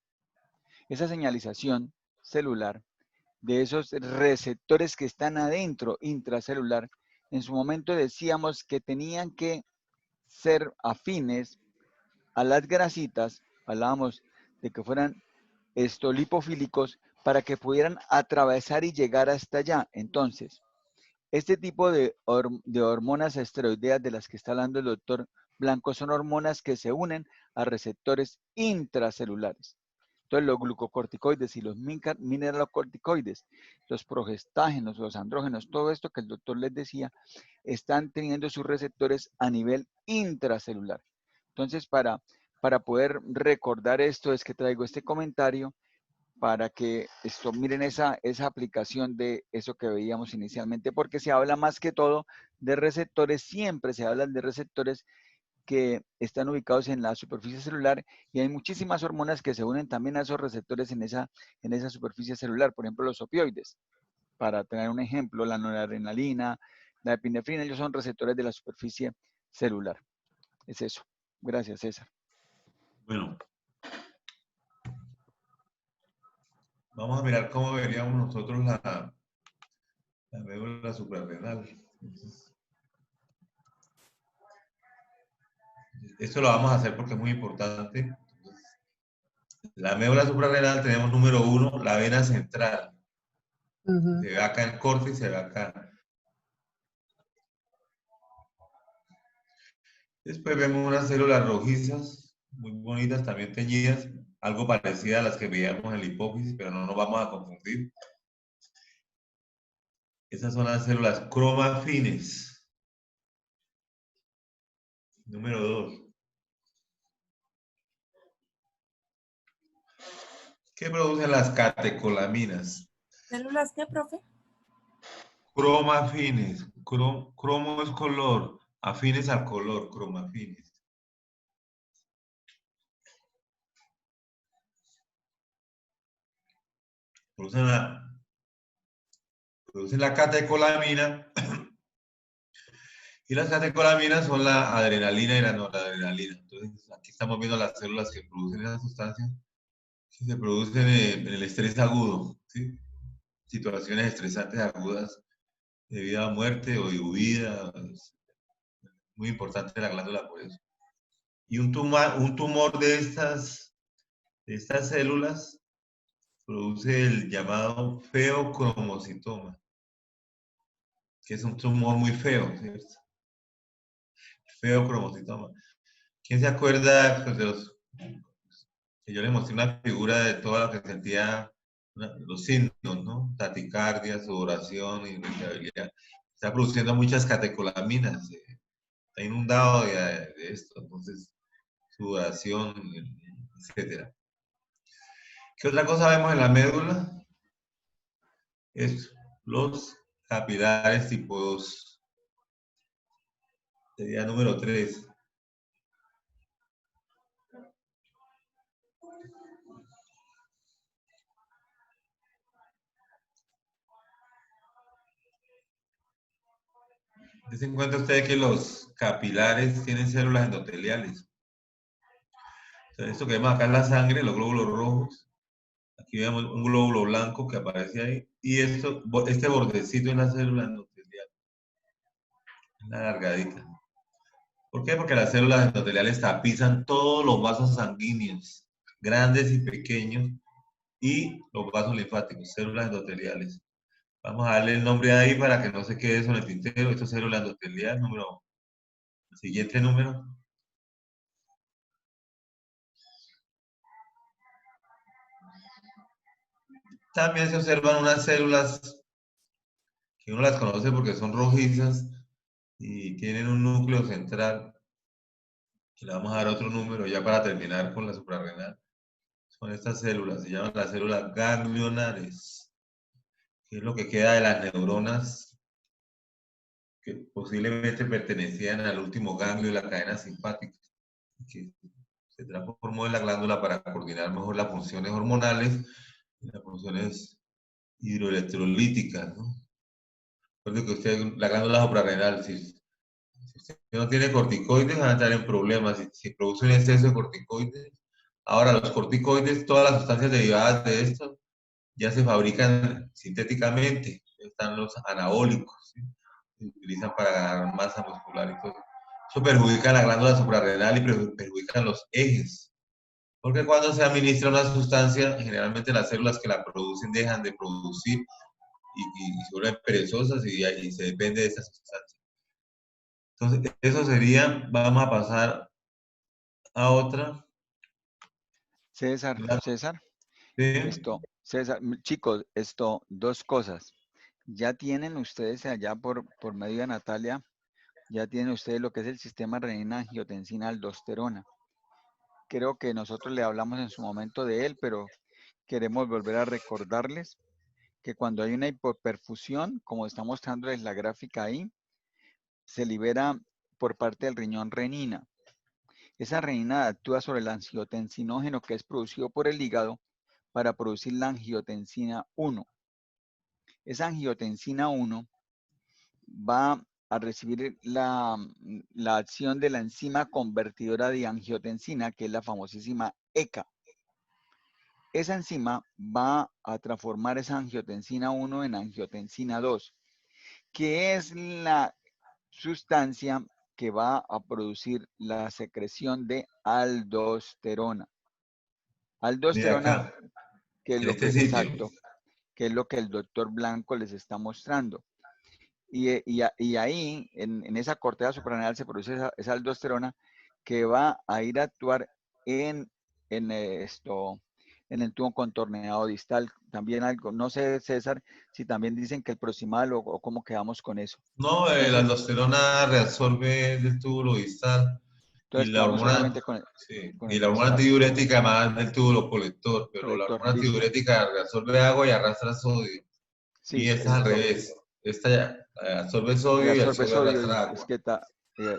Speaker 2: Esa señalización celular de esos receptores que están adentro intracelular, en su momento decíamos que tenían que ser afines a las grasitas, hablábamos de que fueran lipofílicos para que pudieran atravesar y llegar hasta allá. Entonces, este tipo de hormonas esteroideas de las que está hablando el doctor Blanco son hormonas que se unen a receptores intracelulares. Entonces, los glucocorticoides y los mineralocorticoides, los progestágenos, los andrógenos, todo esto que el doctor les decía, están teniendo sus receptores a nivel intracelular. Entonces, para poder recordar esto, es que traigo este comentario para que miren esa aplicación de eso que veíamos inicialmente, porque se habla más que todo de receptores, siempre se hablan de receptores que están ubicados en la superficie celular y hay muchísimas hormonas que se unen también a esos receptores en esa superficie celular, por ejemplo los opioides. Para tener un ejemplo, la noradrenalina, la epinefrina, ellos son receptores de la superficie celular. Es eso. Gracias, César.
Speaker 1: Bueno, vamos a mirar cómo veríamos nosotros la médula suprarrenal. Entonces, esto lo vamos a hacer porque es muy importante. La médula suprarrenal tenemos número 1, la vena central. Se ve acá el corte y se ve acá. Después vemos unas células rojizas, muy bonitas, también teñidas, algo parecidas a las que veíamos en la hipófisis, pero no nos vamos a confundir. Esas son las células cromafines. Número 2. ¿Qué producen las catecolaminas?
Speaker 3: ¿Células qué, profe?
Speaker 1: Cromafines. Cromo es color, afines al color, cromafines. Producen la catecolamina. Y las catecolaminas son la adrenalina y la noradrenalina. Entonces, aquí estamos viendo las células que producen esas sustancias que se producen en el estrés agudo, ¿sí? Situaciones estresantes agudas de vida o muerte o de huida. Es muy importante la glándula por eso. Y un tumor de estas células produce el llamado feocromocitoma, que es un tumor muy feo, ¿cierto? Feocromocitoma. ¿Quién se acuerda pues, de los que yo les mostré una figura de todo lo que sentía los signos, ¿no? Taquicardia, sudoración, irritabilidad. Está produciendo muchas catecolaminas, está inundado de esto, entonces sudoración, etcétera. ¿Qué otra cosa vemos en la médula? Es los capilares tipo 2. Sería número 3. Se encuentra usted que los capilares tienen células endoteliales. Entonces, esto que vemos acá en la sangre, los glóbulos rojos. Aquí vemos un glóbulo blanco que aparece ahí. Y este bordecito es la célula endotelial. Una alargadita. ¿Por qué? Porque las células endoteliales tapizan todos los vasos sanguíneos, grandes y pequeños, y los vasos linfáticos, células endoteliales. Vamos a darle el nombre ahí para que no se quede eso en el tintero. Esto es célula endotelial, el siguiente número. También se observan unas células que uno las conoce porque son rojizas y tienen un núcleo central. Le vamos a dar otro número ya para terminar con la suprarrenal. Son estas células, se llaman las células ganglionares, que es lo que queda de las neuronas que posiblemente pertenecían al último ganglio de la cadena simpática, que se transformó en la glándula para coordinar mejor las funciones hormonales y las funciones hidroelectrolíticas, ¿no? Recuerde que usted, la glándula suprarrenal, si usted no tiene corticoides, van a estar en problemas. Si produce un exceso de corticoides, ahora los corticoides, todas las sustancias derivadas de esto, ya se fabrican sintéticamente. Están los anabólicos, ¿sí? Se utilizan para ganar masa muscular y todo. Eso perjudica a la glándula suprarrenal y perjudica los ejes. Porque cuando se administra una sustancia, generalmente las células que la producen dejan de producir y se vuelven perezosas y se depende de esa sustancia. Entonces, eso sería, vamos a pasar a otra.
Speaker 2: César, César,
Speaker 1: Sí.
Speaker 2: César, chicos, dos cosas. Ya tienen ustedes allá por medio de Natalia, ya tienen ustedes lo que es el sistema renina-angiotensina-aldosterona. Creo que nosotros le hablamos en su momento de él, pero queremos volver a recordarles que cuando hay una hipoperfusión, como está mostrándoles la gráfica ahí, se libera por parte del riñón renina. Esa renina actúa sobre el angiotensinógeno que es producido por el hígado para producir la angiotensina 1. esa angiotensina 1 va a recibir la acción de la enzima convertidora de angiotensina, que es la famosísima ECA. Esa enzima va a transformar esa angiotensina 1 en angiotensina 2, que es la sustancia que va a producir la secreción de aldosterona.
Speaker 1: Mira
Speaker 2: Aldosterona,
Speaker 1: acá,
Speaker 2: que es
Speaker 1: en
Speaker 2: lo que
Speaker 1: este
Speaker 2: es
Speaker 1: sitio.
Speaker 2: exacto, que es lo que el doctor Blanco les está mostrando. Y ahí, en esa corteza suprarrenal, se produce esa aldosterona que va a ir a actuar en el tubo contorneado distal. También algo, no sé, César, si también dicen que el proximal o cómo quedamos con eso.
Speaker 1: No, la
Speaker 2: Entonces,
Speaker 1: aldosterona reabsorbe del túbulo distal y
Speaker 2: entonces quedamos solamente
Speaker 1: sí,
Speaker 2: con
Speaker 1: y
Speaker 2: el
Speaker 1: la hormona
Speaker 2: proximal.
Speaker 1: antidiurética más del túbulo colector, pero la
Speaker 2: Colector,
Speaker 1: hormona
Speaker 2: listo.
Speaker 1: antidiurética reabsorbe agua y arrastra sodio. Y
Speaker 2: Sí,
Speaker 1: esta es al
Speaker 2: esto
Speaker 1: revés. Esta ya absorbe sodio y
Speaker 2: reabsorbe
Speaker 1: absorbe
Speaker 2: sodio
Speaker 1: arrastra
Speaker 2: es
Speaker 1: agua.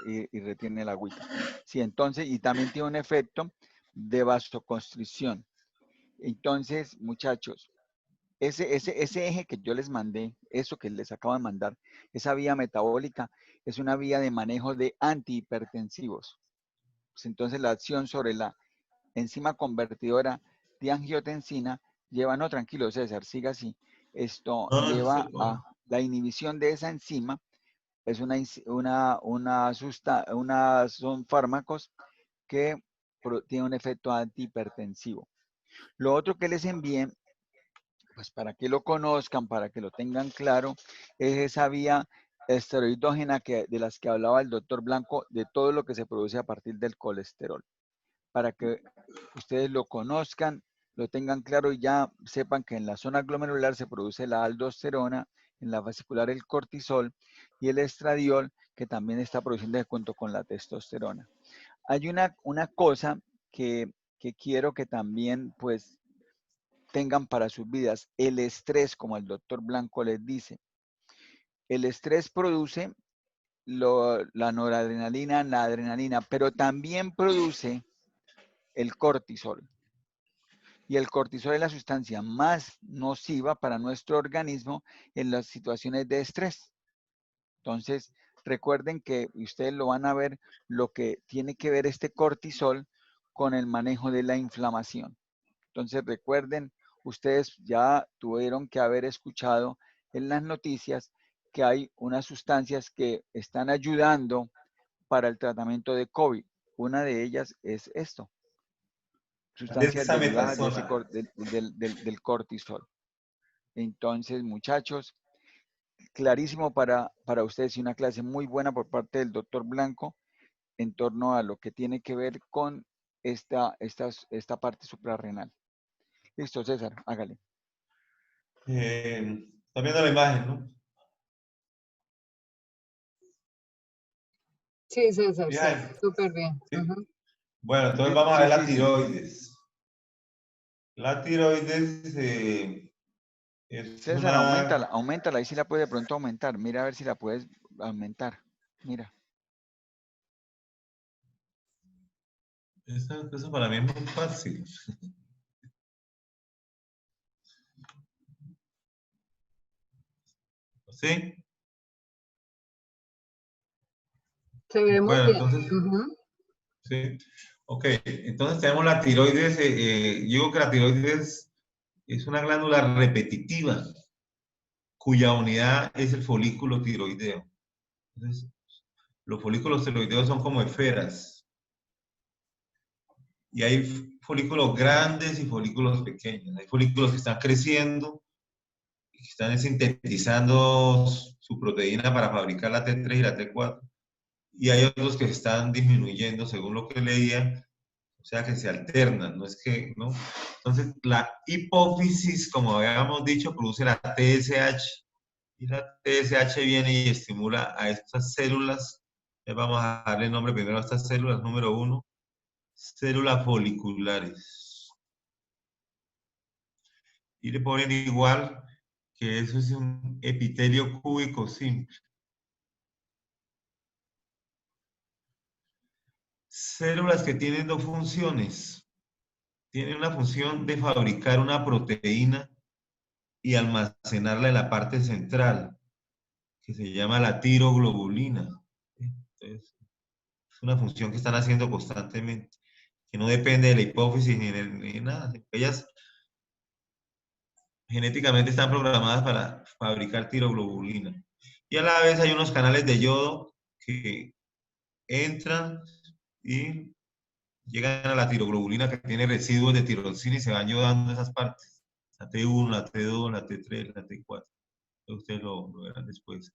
Speaker 2: que y retiene la agüita. Sí, entonces, y también tiene un efecto de vasoconstricción. Entonces, muchachos, ese eje que yo les mandé, eso que les acabo de mandar, esa vía metabólica, es una vía de manejo de antihipertensivos. Pues entonces, la acción sobre la enzima convertidora de angiotensina lleva, no, tranquilo, César, siga así. Esto
Speaker 1: No, no,
Speaker 2: lleva
Speaker 1: bueno.
Speaker 2: a la inhibición de esa enzima, es son fármacos que tienen un efecto antihipertensivo. Lo otro que les envié, pues para que lo conozcan, para que lo tengan claro, es esa vía esteroidógena de las que hablaba el doctor Blanco, de todo lo que se produce a partir del colesterol. Para que ustedes lo conozcan, lo tengan claro y ya sepan que en la zona glomerular se produce la aldosterona, en la vascular el cortisol y el estradiol, que también está produciendo junto con la testosterona. Hay una cosa que quiero que también pues tengan para sus vidas, el estrés, como el doctor Blanco les dice. El estrés produce la noradrenalina, la adrenalina, pero también produce el cortisol. Y el cortisol es la sustancia más nociva para nuestro organismo en las situaciones de estrés. Entonces, recuerden que ustedes lo van a ver, lo que tiene que ver este cortisol con el manejo de la inflamación. Entonces, recuerden, ustedes ya tuvieron que haber escuchado en las noticias que hay unas sustancias que están ayudando para el tratamiento de COVID. Una de ellas es esto, sustancias derivadas de ese,
Speaker 1: Dexametasona.
Speaker 2: del cortisol. Entonces, muchachos, clarísimo para ustedes y una clase muy buena por parte del doctor Blanco en torno a lo que tiene que ver con esta parte suprarrenal. Listo, César, hágale.
Speaker 1: Está viendo la imagen, ¿no?
Speaker 5: Sí, César, sí,
Speaker 1: Fíjate.
Speaker 5: súper bien.
Speaker 1: ¿Sí?
Speaker 5: Ujú.
Speaker 1: Bueno, entonces vamos a
Speaker 2: Sí,
Speaker 1: ver la
Speaker 2: sí, sí.
Speaker 1: tiroides. La tiroides es
Speaker 2: César,
Speaker 1: una...
Speaker 2: aumentala, ahí sí la puede de pronto aumentar. Mira a ver si la puedes aumentar. Mira.
Speaker 1: Eso para mí es muy fácil. ¿Sí?
Speaker 5: Se ve muy
Speaker 1: Bueno,
Speaker 5: bien.
Speaker 1: entonces,
Speaker 5: Ujú.
Speaker 1: sí. Ok, entonces tenemos la tiroides. Digo que la tiroides es una glándula repetitiva cuya unidad es el folículo tiroideo. Entonces, los folículos tiroideos son como esferas. Y hay folículos grandes y folículos pequeños. Hay folículos que están creciendo y que están sintetizando su proteína para fabricar la T3 y la T4. Y hay otros que están disminuyendo, según lo que leía, o sea que se alternan, no es que, ¿no? Entonces, la hipófisis, como habíamos dicho, produce la TSH, y la TSH viene y estimula a estas células. Vamos a darle nombre primero a estas células, número 1, células foliculares. Y le ponen igual que eso es un epitelio cúbico simple. Células que tienen dos funciones. Tienen una función de fabricar una proteína y almacenarla en la parte central, que se llama la tiroglobulina. Entonces, es una función que están haciendo constantemente, que no depende de la hipófisis ni de nada. Ellas genéticamente están programadas para fabricar tiroglobulina. Y a la vez hay unos canales de yodo que entran y llegan a la tiroglobulina que tiene residuos de tirosina y se van yodando esas partes. La T1, la T2, la T3, la T4. Ustedes lo verán después.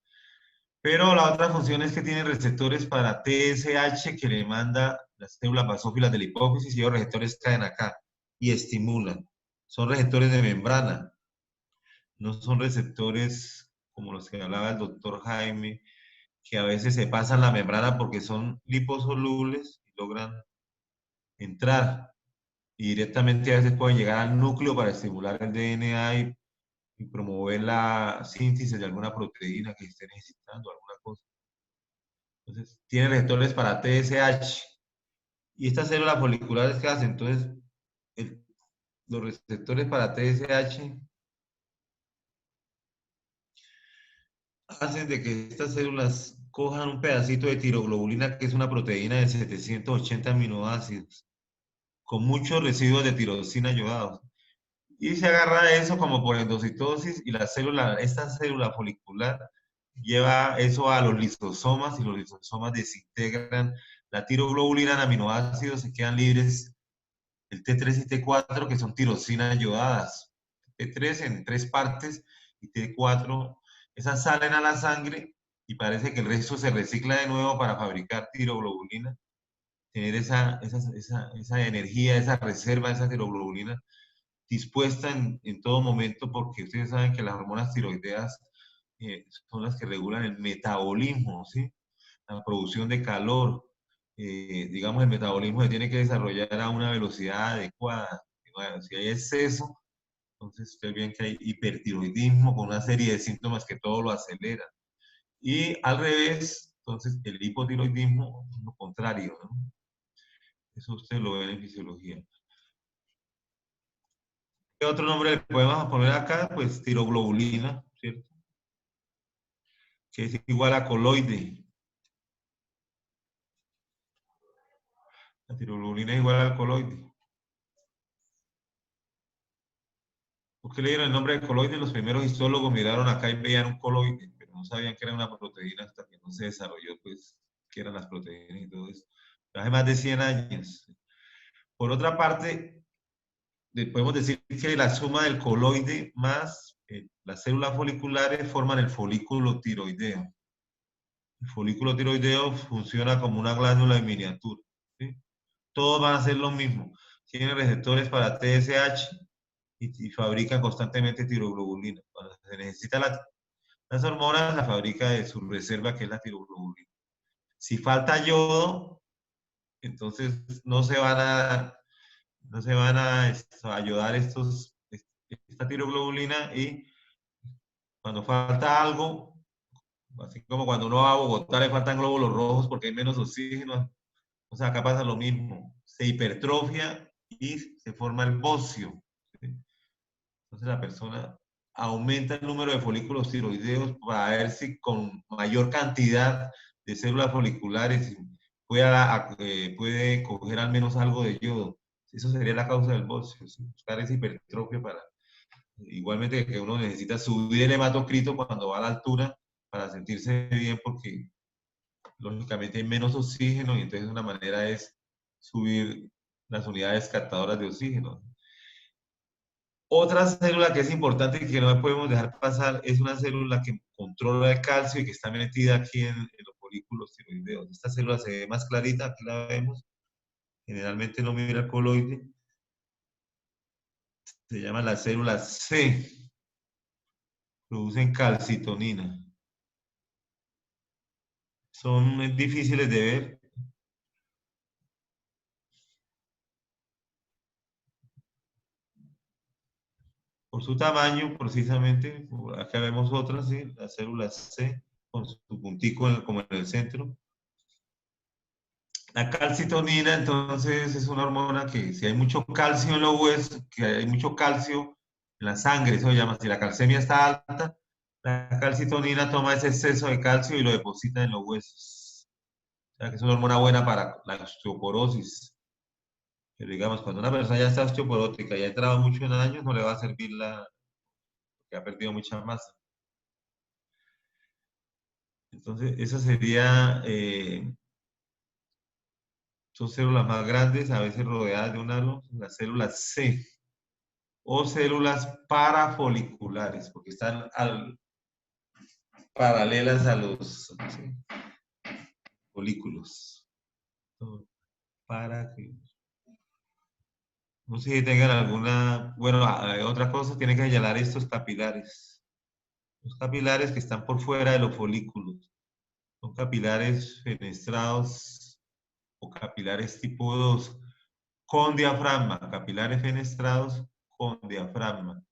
Speaker 1: Pero la otra función es que tiene receptores para TSH que le manda las células basófilas de la hipófisis y los receptores caen acá y estimulan. Son receptores de membrana, no son receptores como los que hablaba el doctor Jaime, que a veces se pasan la membrana porque son liposolubles y logran entrar y directamente a veces pueden llegar al núcleo para estimular el DNA y promover la síntesis de alguna proteína que esté necesitando, alguna cosa. Entonces, tiene receptores para TSH. Y estas células foliculares que hacen, entonces, los receptores para TSH hacen de que estas células cojan un pedacito de tiroglobulina, que es una proteína de 780 aminoácidos, con muchos residuos de tirosina yodados. Y se agarra a eso como por endocitosis y esta célula folicular lleva eso a los lisosomas y los lisosomas desintegran la tiroglobulina en aminoácidos, se quedan libres el T3 y T4 que son tirosinas yodadas. T3 en 3 partes y T4, esas salen a la sangre y parece que el resto se recicla de nuevo para fabricar tiroglobulina. Tener esa energía, esa reserva, esa tiroglobulina dispuesta en todo momento, porque ustedes saben que las hormonas tiroideas son las que regulan el metabolismo, ¿sí? La producción de calor. Digamos, el metabolismo se tiene que desarrollar a una velocidad adecuada. Bueno, si hay exceso, entonces ustedes ven que hay hipertiroidismo con una serie de síntomas que todo lo acelera. Y al revés, entonces el hipotiroidismo es lo contrario, ¿no? Eso usted lo ve en fisiología. ¿Qué otro nombre le podemos poner acá? Pues tiroglobulina, ¿cierto? Que es igual a coloide. La tiroglobulina es igual al coloide. ¿Por qué le dieron el nombre de coloide? Los primeros histólogos miraron acá y veían un coloide, pero no sabían que era una proteína hasta que no se desarrolló, pues, qué eran las proteínas y todo eso. Pero hace más de 100 años. Por otra parte, podemos decir que la suma del coloide más las células foliculares forman el folículo tiroideo. El folículo tiroideo funciona como una glándula en miniatura, ¿sí? Todos van a ser lo mismo. Tienen receptores para TSH y fabrican constantemente tiroglobulina. Cuando se necesita las hormonas, la fabrica de su reserva, que es la tiroglobulina. Si falta yodo, entonces no se van a ayudar esta tiroglobulina, y cuando falta algo, así como cuando uno va a Bogotá le faltan glóbulos rojos porque hay menos oxígeno, o sea, acá pasa lo mismo. Se hipertrofia y se forma el bocio, ¿sí? Entonces la persona aumenta el número de folículos tiroideos para ver si con mayor cantidad de células foliculares puede coger al menos algo de yodo. Eso sería la causa del bocio, ¿sí? Buscar esa hipertrofia para, igualmente que uno necesita subir el hematocrito cuando va a la altura para sentirse bien, porque lógicamente hay menos oxígeno y entonces una manera es subir las unidades captadoras de oxígeno. Otra célula que es importante y que no podemos dejar pasar es una célula que controla el calcio y que está metida aquí en los folículos tiroideos. Esta célula se ve más clarita, aquí la vemos. Generalmente no mira el coloide. Se llama la célula C. Producen calcitonina. Son difíciles de ver. Por su tamaño, precisamente, acá vemos otras, ¿sí? La célula C, con su puntico como en el centro. La calcitonina, entonces, es una hormona que si hay mucho calcio en los huesos, que hay mucho calcio en la sangre, eso se llama. Si la calcemia está alta, la calcitonina toma ese exceso de calcio y lo deposita en los huesos. O sea que es una hormona buena para la osteoporosis. Pero digamos, cuando una persona ya está osteoporótica y ha entrado mucho en años, no le va a servir porque ha perdido mucha masa. Entonces, esa sería, son células más grandes, a veces rodeadas de un halo, las células C, o células parafoliculares, porque están paralelas a los ¿sí? folículos. Para que, no sé si tengan alguna, bueno, otra cosa, tienen que señalar estos capilares. Los capilares que están por fuera de los folículos. Son capilares fenestrados o capilares tipo 2 con diafragma. Capilares fenestrados con diafragma.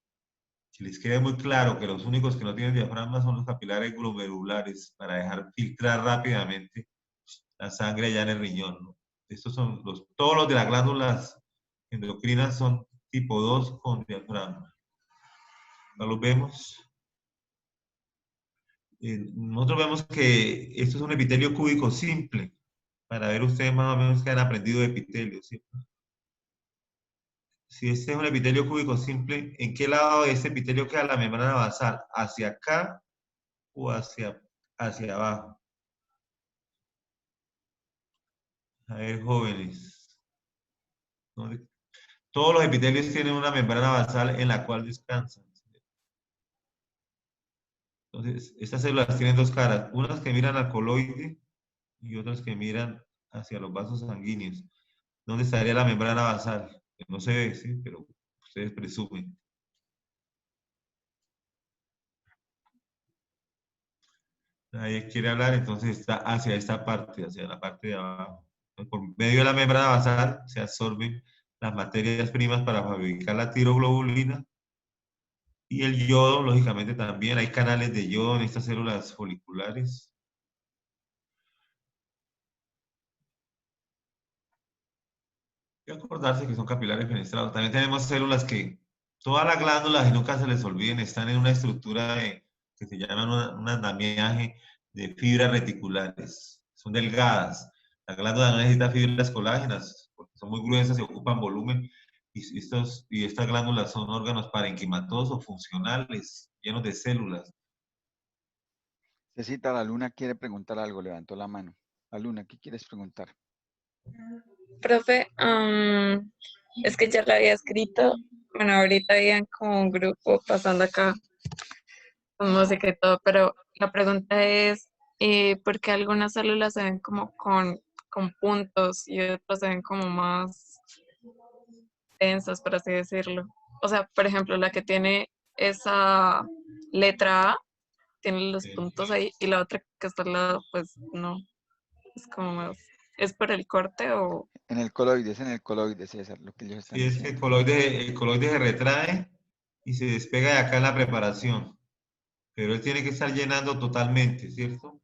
Speaker 1: Si les queda muy claro que los únicos que no tienen diafragma son los capilares glomerulares para dejar filtrar rápidamente la sangre allá en el riñón, ¿no? Estos son todos los de las glándulas endocrinas son tipo 2 con diafragma. ¿No los vemos? Nosotros vemos que esto es un epitelio cúbico simple, para ver ustedes más o menos que han aprendido de epitelio, ¿cierto? Si este es un epitelio cúbico simple, ¿en qué lado de este epitelio queda la membrana basal? ¿Hacia acá o hacia abajo? A ver, jóvenes. Todos los epitelios tienen una membrana basal en la cual descansan. Entonces, estas células tienen dos caras, unas que miran al coloide y otras que miran hacia los vasos sanguíneos. ¿Dónde estaría la membrana basal? Que no se ve, ¿sí? Pero ustedes presumen. Nadie quiere hablar, entonces está hacia esta parte, hacia la parte de abajo. Entonces, por medio de la membrana basal se absorben las materias primas para fabricar la tiroglobulina y el yodo, lógicamente también. Hay canales de yodo en estas células foliculares. Hay que acordarse que son capilares fenestrados. También tenemos células que todas las glándulas, y nunca se les olviden, están en una estructura que se llama un andamiaje de fibras reticulares. Son delgadas. La glándula no necesita fibras colágenas porque son muy gruesas y ocupan volumen. Y estas glándulas son órganos parenquimatosos funcionales, llenos de células.
Speaker 2: Cecita, la Luna quiere preguntar algo, levantó la mano. La Luna, ¿qué quieres preguntar?
Speaker 6: Profe, es que ya lo había escrito. Bueno, ahorita habían como un grupo pasando acá con música y todo, pero la pregunta es, ¿por qué algunas células se ven como con puntos y otras se ven como más densas, por así decirlo? O sea, por ejemplo, la que tiene esa letra A tiene los puntos ahí y la otra que está al lado, pues no, es como más, ¿es por el corte o...?
Speaker 2: En el coloide, César, lo que ellos están
Speaker 1: Y es que
Speaker 2: diciendo.
Speaker 1: el coloide se retrae y se despega de acá en la preparación. Pero él tiene que estar llenando totalmente, ¿cierto?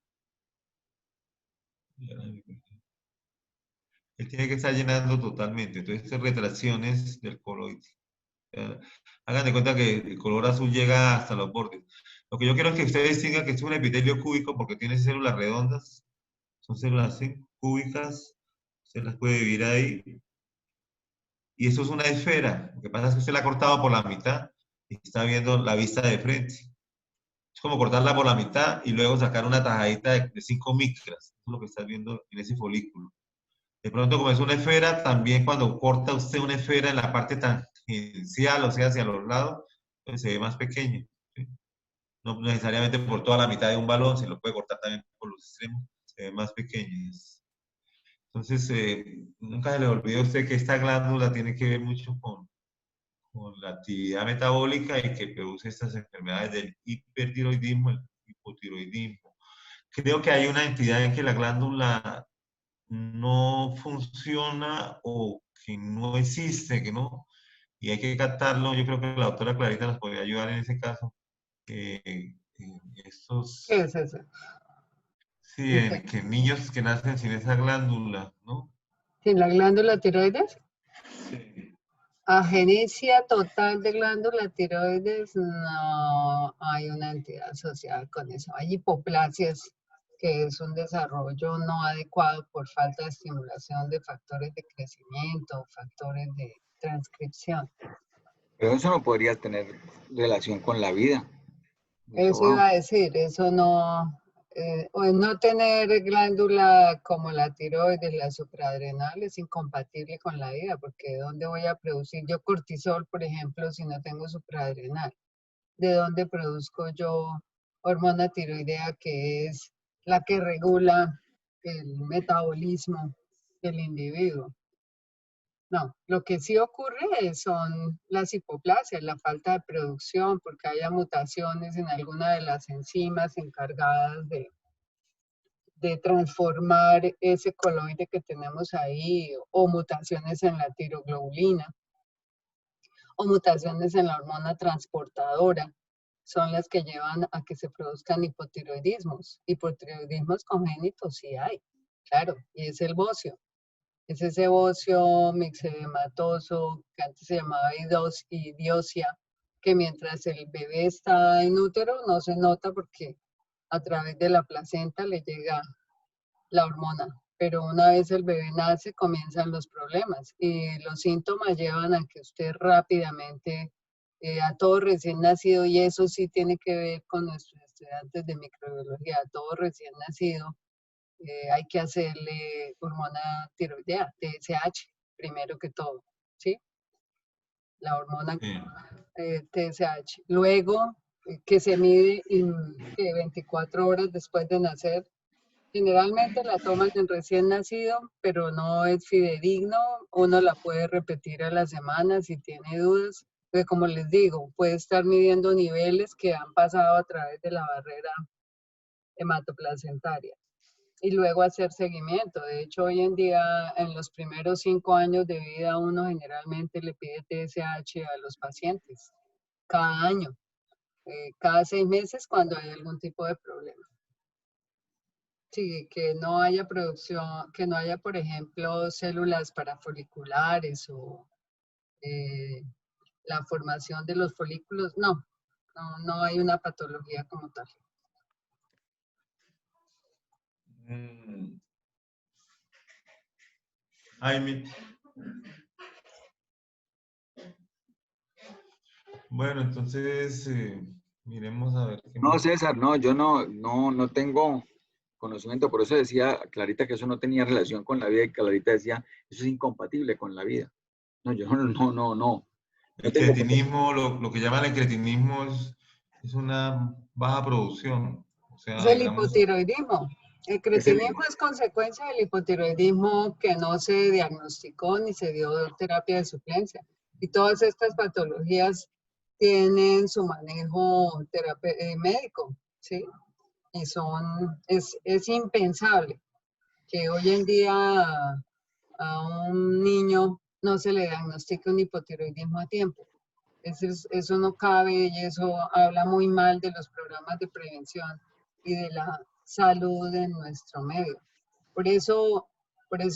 Speaker 1: Él tiene que estar llenando totalmente. Entonces, estas retracciones del coloide. Hagan de cuenta que el color azul llega hasta los bordes. Lo que yo quiero es que ustedes distingan que es un epitelio cúbico porque tiene células redondas. Son células cúbicas. Usted las puede dividir ahí. Y eso es una esfera. Lo que pasa es que usted la ha cortado por la mitad y está viendo la vista de frente. Es como cortarla por la mitad y luego sacar una tajadita de 5 micras. Eso es lo que estás viendo en ese folículo. De pronto, como es una esfera, también cuando corta usted una esfera en la parte tangencial, o sea, hacia los lados, pues se ve más pequeño. ¿Sí? No necesariamente por toda la mitad de un balón, se lo puede cortar también por los extremos, se ve más pequeño. Entonces, nunca se le olvide a usted que esta glándula tiene que ver mucho con la actividad metabólica y que produce estas enfermedades del hipertiroidismo, el hipotiroidismo. Creo que hay una entidad en que la glándula no funciona o que no existe, que no, y hay que captarlo. Yo creo que la doctora Clarita nos podría ayudar en ese caso. Estos,
Speaker 5: ¿Qué es eso?
Speaker 1: sí, en que niños que nacen sin esa glándula, ¿no?
Speaker 5: ¿Sin la glándula tiroides?
Speaker 1: Sí.
Speaker 5: Agenesia total de glándula tiroides, no hay una entidad asociada con eso. Hay hipoplasias, que es un desarrollo no adecuado por falta de estimulación de factores de crecimiento, factores de transcripción.
Speaker 2: Pero eso no podría tener relación con la vida.
Speaker 5: Eso iba a decir, eso no, o no tener glándula como la tiroides, la supraadrenal, es incompatible con la vida, porque ¿de dónde voy a producir yo cortisol, por ejemplo, si no tengo supraadrenal? ¿De dónde produzco yo hormona tiroidea, que es la que regula el metabolismo del individuo? No, lo que sí ocurre son las hipoplasias, la falta de producción, porque haya mutaciones en alguna de las enzimas encargadas de transformar ese coloide que tenemos ahí, o mutaciones en la tiroglobulina, o mutaciones en la hormona transportadora, son las que llevan a que se produzcan hipotiroidismos. Hipotiroidismos congénitos sí hay, claro, y es el bocio. Es ese bocio mixedematoso que antes se llamaba idiosia, que mientras el bebé está en útero no se nota porque a través de la placenta le llega la hormona. Pero una vez el bebé nace comienzan los problemas y los síntomas llevan a que usted rápidamente, a todo recién nacido, y eso sí tiene que ver con nuestros estudiantes de microbiología, a todo recién nacido, hay que hacerle hormona tiroidea, TSH, primero que todo, ¿sí? La hormona TSH. Luego, que se mide que 24 horas después de nacer. Generalmente la toman en recién nacido, pero no es fidedigno. Uno la puede repetir a la semana si tiene dudas. Porque como les digo, puede estar midiendo niveles que han pasado a través de la barrera hematoplacentaria. Y luego hacer seguimiento. De hecho, hoy en día, en los primeros 5 años de vida, uno generalmente le pide TSH a los pacientes, cada año, cada 6 meses cuando hay algún tipo de problema. Sí, que no haya producción, que no haya, por ejemplo, células parafoliculares o la formación de los folículos, no hay una patología como tal.
Speaker 1: Jaime. Bueno, entonces miremos a ver qué
Speaker 2: No,
Speaker 1: más.
Speaker 2: César, no, yo no tengo conocimiento, por eso decía Clarita que eso no tenía relación con la vida, y Clarita decía, eso es incompatible con la vida. No, yo no.
Speaker 1: El cretinismo, lo que llaman el cretinismo es una baja producción. O
Speaker 5: Es
Speaker 1: sea,
Speaker 5: el
Speaker 1: digamos,
Speaker 5: hipotiroidismo. El cretinismo es consecuencia del hipotiroidismo que no se diagnosticó ni se dio terapia de suplencia. Y todas estas patologías tienen su manejo médico, ¿sí? Y es impensable que hoy en día a un niño no se le diagnostique un hipotiroidismo a tiempo. Eso no cabe, y eso habla muy mal de los programas de prevención y de la salud en nuestro medio. Por eso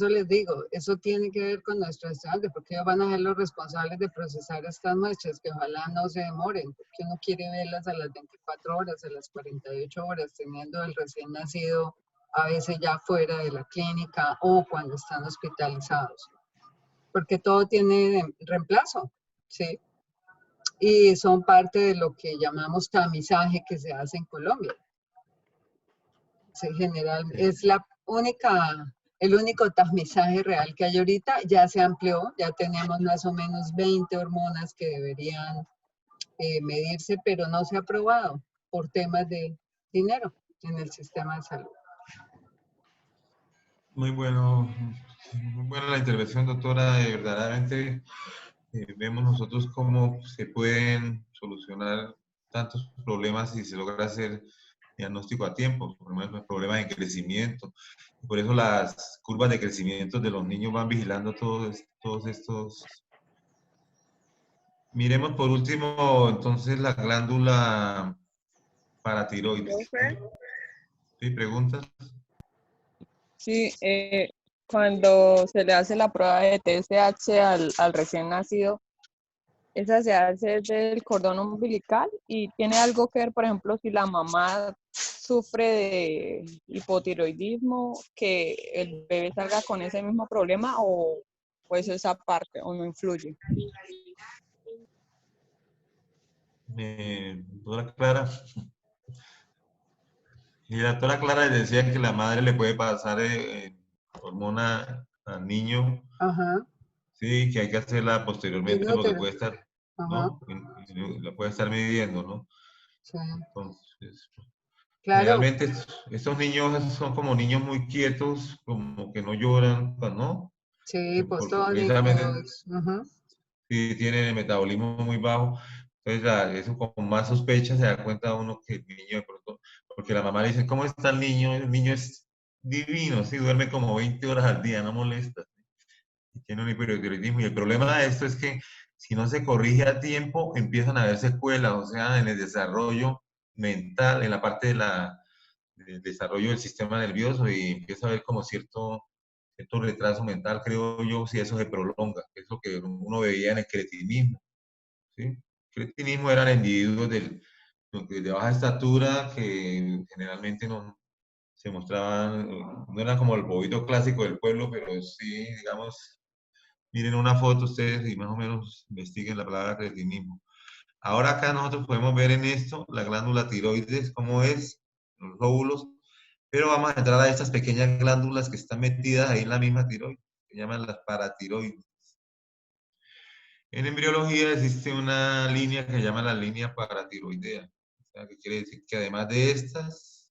Speaker 5: les digo, eso tiene que ver con nuestros estudiantes, porque ellos van a ser los responsables de procesar estas muestras, que ojalá no se demoren, porque uno quiere verlas a las 24 horas, a las 48 horas, teniendo el recién nacido a veces ya fuera de la clínica o cuando están hospitalizados. Porque todo tiene reemplazo, ¿sí? Y son parte de lo que llamamos tamizaje que se hace en Colombia. Es el único tamizaje real que hay ahorita. Ya se amplió, ya tenemos más o menos 20 hormonas que deberían medirse, pero no se ha aprobado por temas de dinero en el sistema de salud.
Speaker 1: muy bueno, muy buena la intervención, doctora. Verdaderamente vemos nosotros cómo se pueden solucionar tantos problemas si se logra hacer diagnóstico a tiempo, por ejemplo, problemas de crecimiento. Por eso las curvas de crecimiento de los niños van vigilando todos estos. Miremos por último, entonces, la glándula paratiroides. ¿Sí? ¿Preguntas?
Speaker 7: Sí, cuando se le hace la prueba de TSH al recién nacido, esa se hace del cordón umbilical y tiene algo que ver, por ejemplo, si la mamá sufre de hipotiroidismo, que el bebé salga con ese mismo problema o pues esa parte o no influye.
Speaker 1: Doctora Clara. Y la doctora Clara decía que la madre le puede pasar hormona al niño,
Speaker 5: Ajá.
Speaker 1: sí, que hay que hacerla posteriormente porque
Speaker 5: Inútero.
Speaker 1: puede estar,
Speaker 5: Ajá.
Speaker 1: ¿no? La puede estar midiendo, ¿no?
Speaker 5: Sí.
Speaker 1: Entonces,
Speaker 5: Claro.
Speaker 1: generalmente estos niños son como niños muy quietos, como que no lloran, ¿no?
Speaker 5: Sí,
Speaker 1: Porque precisamente
Speaker 5: postónicos. Ajá.
Speaker 1: si tienen el metabolismo muy bajo, entonces eso con más sospecha se da cuenta uno que el niño de pronto, porque la mamá le dice, ¿cómo está el niño? El niño es divino, sí, duerme como 20 horas al día, no molesta, y tiene un hipertiroidismo. Y el problema de esto es que si no se corrige a tiempo, empiezan a haber secuelas, o sea, en el desarrollo mental, en la parte del desarrollo del sistema nervioso, y empieza a haber como cierto retraso mental, creo yo, si eso se prolonga, que es lo que uno veía en el cretinismo. ¿Sí? El cretinismo eran individuos de baja estatura que generalmente no se mostraban, no eran como el bobito clásico del pueblo, pero sí, digamos, miren una foto ustedes y más o menos investiguen la palabra cretinismo. Ahora acá nosotros podemos ver en esto la glándula tiroides, cómo es, los lóbulos, pero vamos a entrar a estas pequeñas glándulas que están metidas ahí en la misma tiroides, se llaman las paratiroides. En embriología existe una línea que se llama la línea paratiroidea. O sea, que quiere decir que además de estas,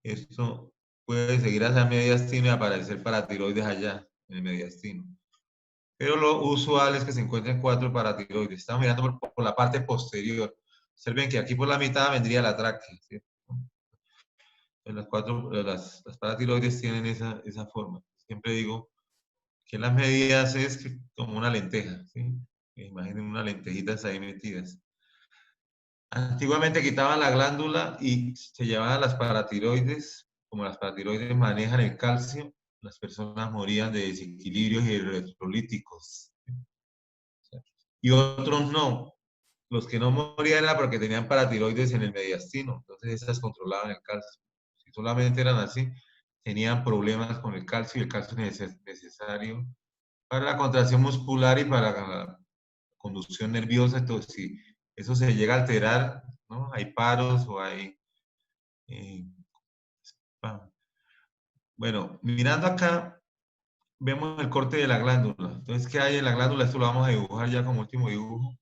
Speaker 1: esto puede seguir hacia el mediastino y aparecer paratiroides allá, en el mediastino. Pero lo usual es que se encuentren 4 paratiroides. Estamos mirando por la parte posterior. Observen que aquí por la mitad vendría la tráquea, ¿cierto? Las paratiroides tienen esa forma. Siempre digo que las medidas es como una lenteja, ¿sí? Imaginen unas lentejitas ahí metidas. Antiguamente quitaban la glándula y se llevaban las paratiroides. Como las paratiroides manejan el calcio, las personas morían de desequilibrios electrolíticos. Y otros no. Los que no morían era porque tenían paratiroides en el mediastino. Entonces esas controlaban el calcio. Si solamente eran así, tenían problemas con el calcio y el calcio es necesario para la contracción muscular y para la conducción nerviosa. Entonces, si eso se llega a alterar, ¿no? Hay paros o hay... bueno, mirando acá, vemos el corte de la glándula. Entonces, ¿qué hay en la glándula? Esto lo vamos a dibujar ya como último dibujo.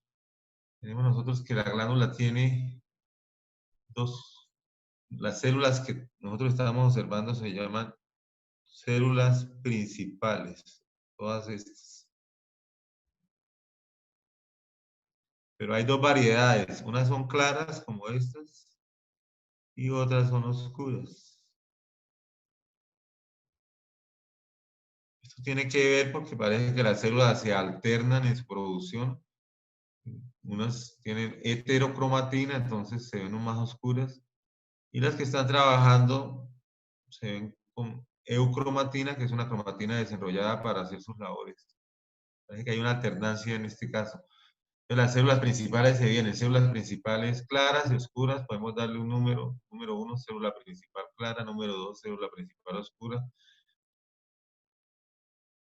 Speaker 1: Tenemos nosotros que la glándula tiene las células que nosotros estamos observando se llaman células principales, todas estas. Pero hay dos variedades, unas son claras como estas y otras son oscuras. Esto tiene que ver porque parece que las células se alternan en su producción. Unas tienen heterocromatina, entonces se ven más oscuras, y las que están trabajando se ven con eucromatina, que es una cromatina desarrollada para hacer sus labores. Parece que hay una alternancia en este caso. Entonces, las células principales se vienen, células principales claras y oscuras, podemos darle un número 1, célula principal clara, número 2, célula principal oscura,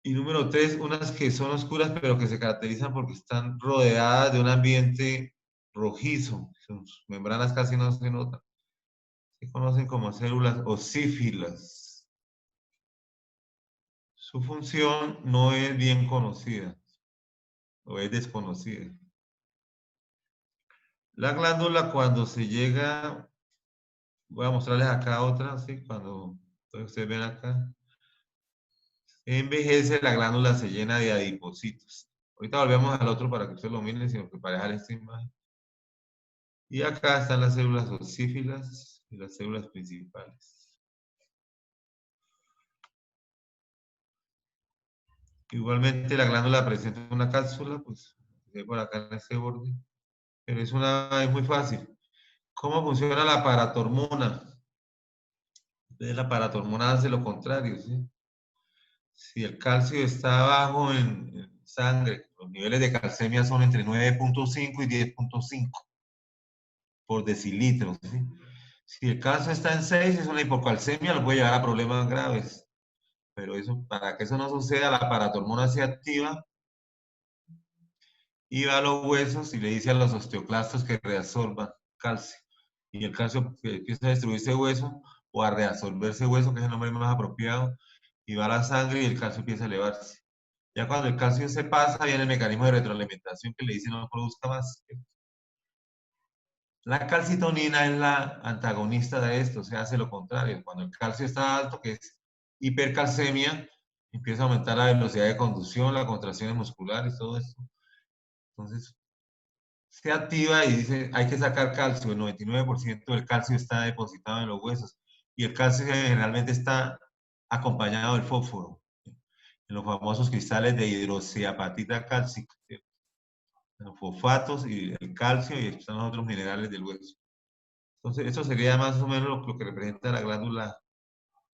Speaker 1: y número 3, unas que son oscuras pero que se caracterizan porque están rodeadas de un ambiente rojizo, sus membranas casi no se notan. Se conocen como células osífilas. Su función no es bien conocida o es desconocida. La glándula cuando se llega, voy a mostrarles acá otra, ¿sí? Cuando ustedes ven acá, envejece, la glándula se llena de adipocitos. Ahorita volvemos al otro para que ustedes lo miren, sino que para dejar esta imagen. Y acá están las células osífilas y las células principales. Igualmente la glándula presenta una cápsula, pues por acá en este borde, pero es muy fácil. ¿Cómo funciona la paratormona? Entonces, la paratormona hace lo contrario, ¿sí? Si el calcio está bajo en sangre, Los niveles de calcemia son entre 9.5 y 10.5 por decilitro, ¿sí? Si el calcio está en 6, es una hipocalcemia, lo puede llevar a problemas graves. Pero eso, para que eso no suceda, la paratormona se activa y va a los huesos y le dice a los osteoclastos que reabsorban calcio. Y el calcio empieza a destruir ese hueso o a reabsorber ese hueso, que es el nombre más apropiado, y va a la sangre y el calcio empieza a elevarse. Ya cuando el calcio se pasa, viene el mecanismo de retroalimentación que le dice no produzca más. La calcitonina es la antagonista de esto, o sea, hace lo contrario. Cuando el calcio está alto, que es hipercalcemia, empieza a aumentar la velocidad de conducción, las contracciones musculares, todo esto. Entonces, se activa y dice, hay que sacar calcio. El 99% del calcio está depositado en los huesos. Y el calcio generalmente está acompañado del fósforo, en los famosos cristales de hidroxiapatita cálcica, los fosfatos y el calcio, y están los otros minerales del hueso. Entonces, eso sería más o menos lo que representa la glándula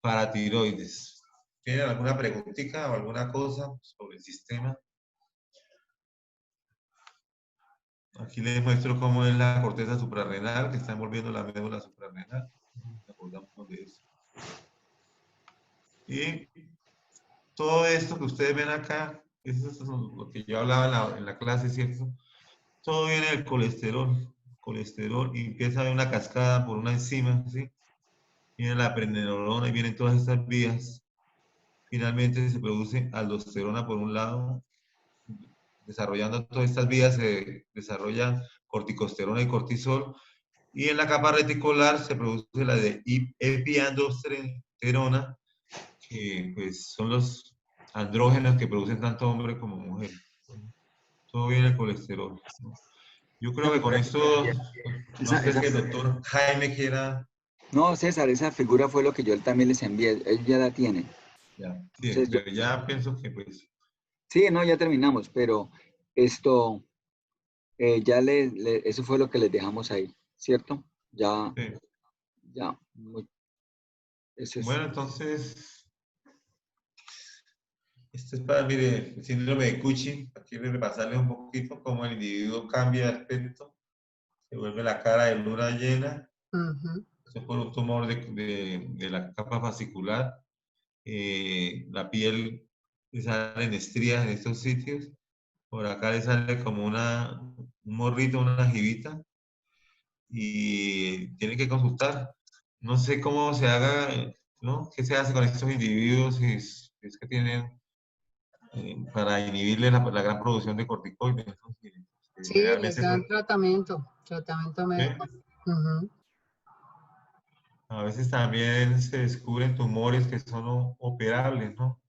Speaker 1: paratiroides. ¿Tienen alguna preguntita o alguna cosa sobre el sistema? Aquí les muestro cómo es la corteza suprarrenal, que está envolviendo la médula suprarrenal. Acordamos de eso. Y todo esto que ustedes ven acá, eso es lo que yo hablaba en la clase, ¿cierto? Todo viene del colesterol. Colesterol, y empieza a haber una cascada por una enzima, ¿sí? Viene la preneurona y vienen todas estas vías. Finalmente se produce aldosterona por un lado, desarrollando todas estas vías se desarrollan corticosterona y cortisol, y en la capa reticular se produce la de epiandrosterona, que pues son los andrógenos que producen tanto hombre como mujer. Todo viene el colesterol, ¿no? Yo creo que con esto, no sé si el doctor Jaime quiera...
Speaker 8: No, César, esa figura fue lo que yo también les envié, él ya la tiene.
Speaker 1: Ya, sí,
Speaker 8: Entonces,
Speaker 1: pero ya pienso que pues...
Speaker 8: Sí, no, ya terminamos, pero esto, ya eso fue lo que les dejamos ahí, ¿cierto? Ya,
Speaker 1: Sí.
Speaker 8: ya, eso es.
Speaker 1: Bueno, entonces, esto es para, mire, el síndrome de Cushing. Aquí voy a repasarle un poquito cómo el individuo cambia de aspecto, se vuelve la cara de luna llena. Eso es por un tumor de la capa fascicular. La piel le salen estrías en estos sitios. Por acá le sale como un morrito, una jibita. Y tiene que consultar. No sé cómo se haga, ¿no? ¿Qué se hace con estos individuos si es que tienen para inhibirle la gran producción de corticoides, ¿no?
Speaker 5: Sí, les dan tratamiento médico.
Speaker 1: A veces también se descubren tumores que son operables, ¿no?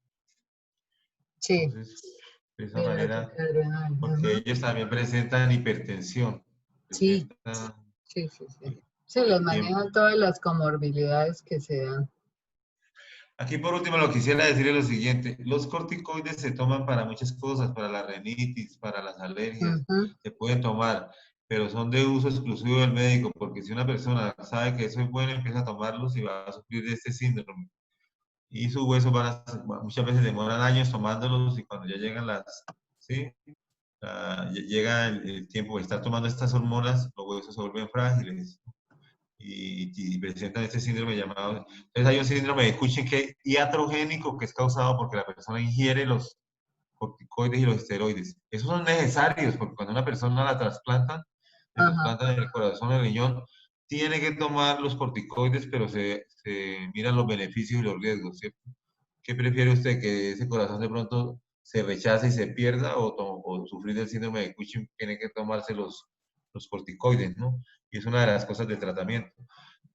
Speaker 5: Sí.
Speaker 1: Entonces, de esa manera, porque
Speaker 5: porque
Speaker 1: ellos también presentan hipertensión.
Speaker 5: Sí. Sí. Se les manejan todas las comorbilidades que se dan.
Speaker 1: Aquí por último lo quisiera decir es lo siguiente, los corticoides se toman para muchas cosas, para la rinitis, para las alergias, se pueden tomar, pero son de uso exclusivo del médico, porque si una persona sabe que eso es bueno, empieza a tomarlos y va a sufrir de este síndrome. Y sus huesos muchas veces demoran años tomándolos y cuando ya llegan llega el tiempo de estar tomando estas hormonas, los huesos se vuelven frágiles. Y presentan este síndrome llamado... Entonces hay un síndrome de Cushing que es iatrogénico, que es causado porque la persona ingiere los corticoides y los esteroides. Esos son necesarios porque cuando una persona la trasplantan, le trasplantan el corazón, el riñón, tiene que tomar los corticoides, pero se miran los beneficios y los riesgos, ¿cierto? ¿Qué prefiere usted? ¿Que ese corazón de pronto se rechace y se pierda o sufrir del síndrome de Cushing, tiene que tomarse los corticoides, ¿no? Y es una de las cosas del tratamiento.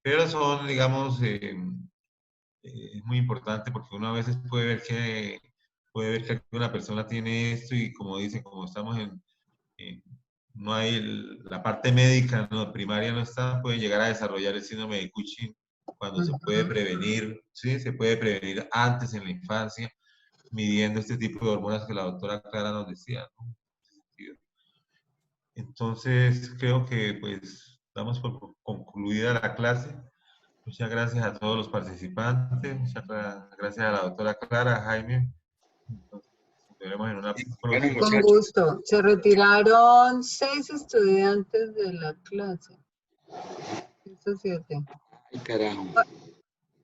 Speaker 1: Pero son, digamos, es muy importante porque uno a veces puede ver que una persona tiene esto y como dice, como estamos no hay la parte médica, no, primaria no está, puede llegar a desarrollar el síndrome de Cushing cuando se puede prevenir, ¿sí? Se puede prevenir antes en la infancia, midiendo este tipo de hormonas que la doctora Clara nos decía, ¿no? Entonces, creo que pues damos por concluida la clase. Muchas gracias a todos los participantes, muchas gracias a la doctora Clara, a Jaime. Veremos en una
Speaker 8: Bueno,
Speaker 1: próxima.
Speaker 5: Con
Speaker 8: muchachos,
Speaker 5: gusto. Se retiraron 6 estudiantes de la clase. 6 o 7.
Speaker 8: ay, carajo.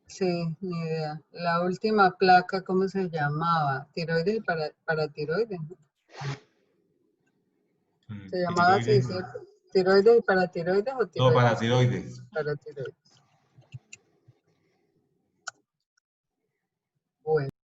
Speaker 5: Sí, ni idea. La última placa, ¿cómo se llamaba? Tiroides y paratiroides. Se llamaba así,
Speaker 1: Tiroides.
Speaker 5: ¿cierto? ¿Tiroides y paratiroides o
Speaker 1: No,
Speaker 5: tiroides?
Speaker 1: paratiroides.
Speaker 5: Paratiroides.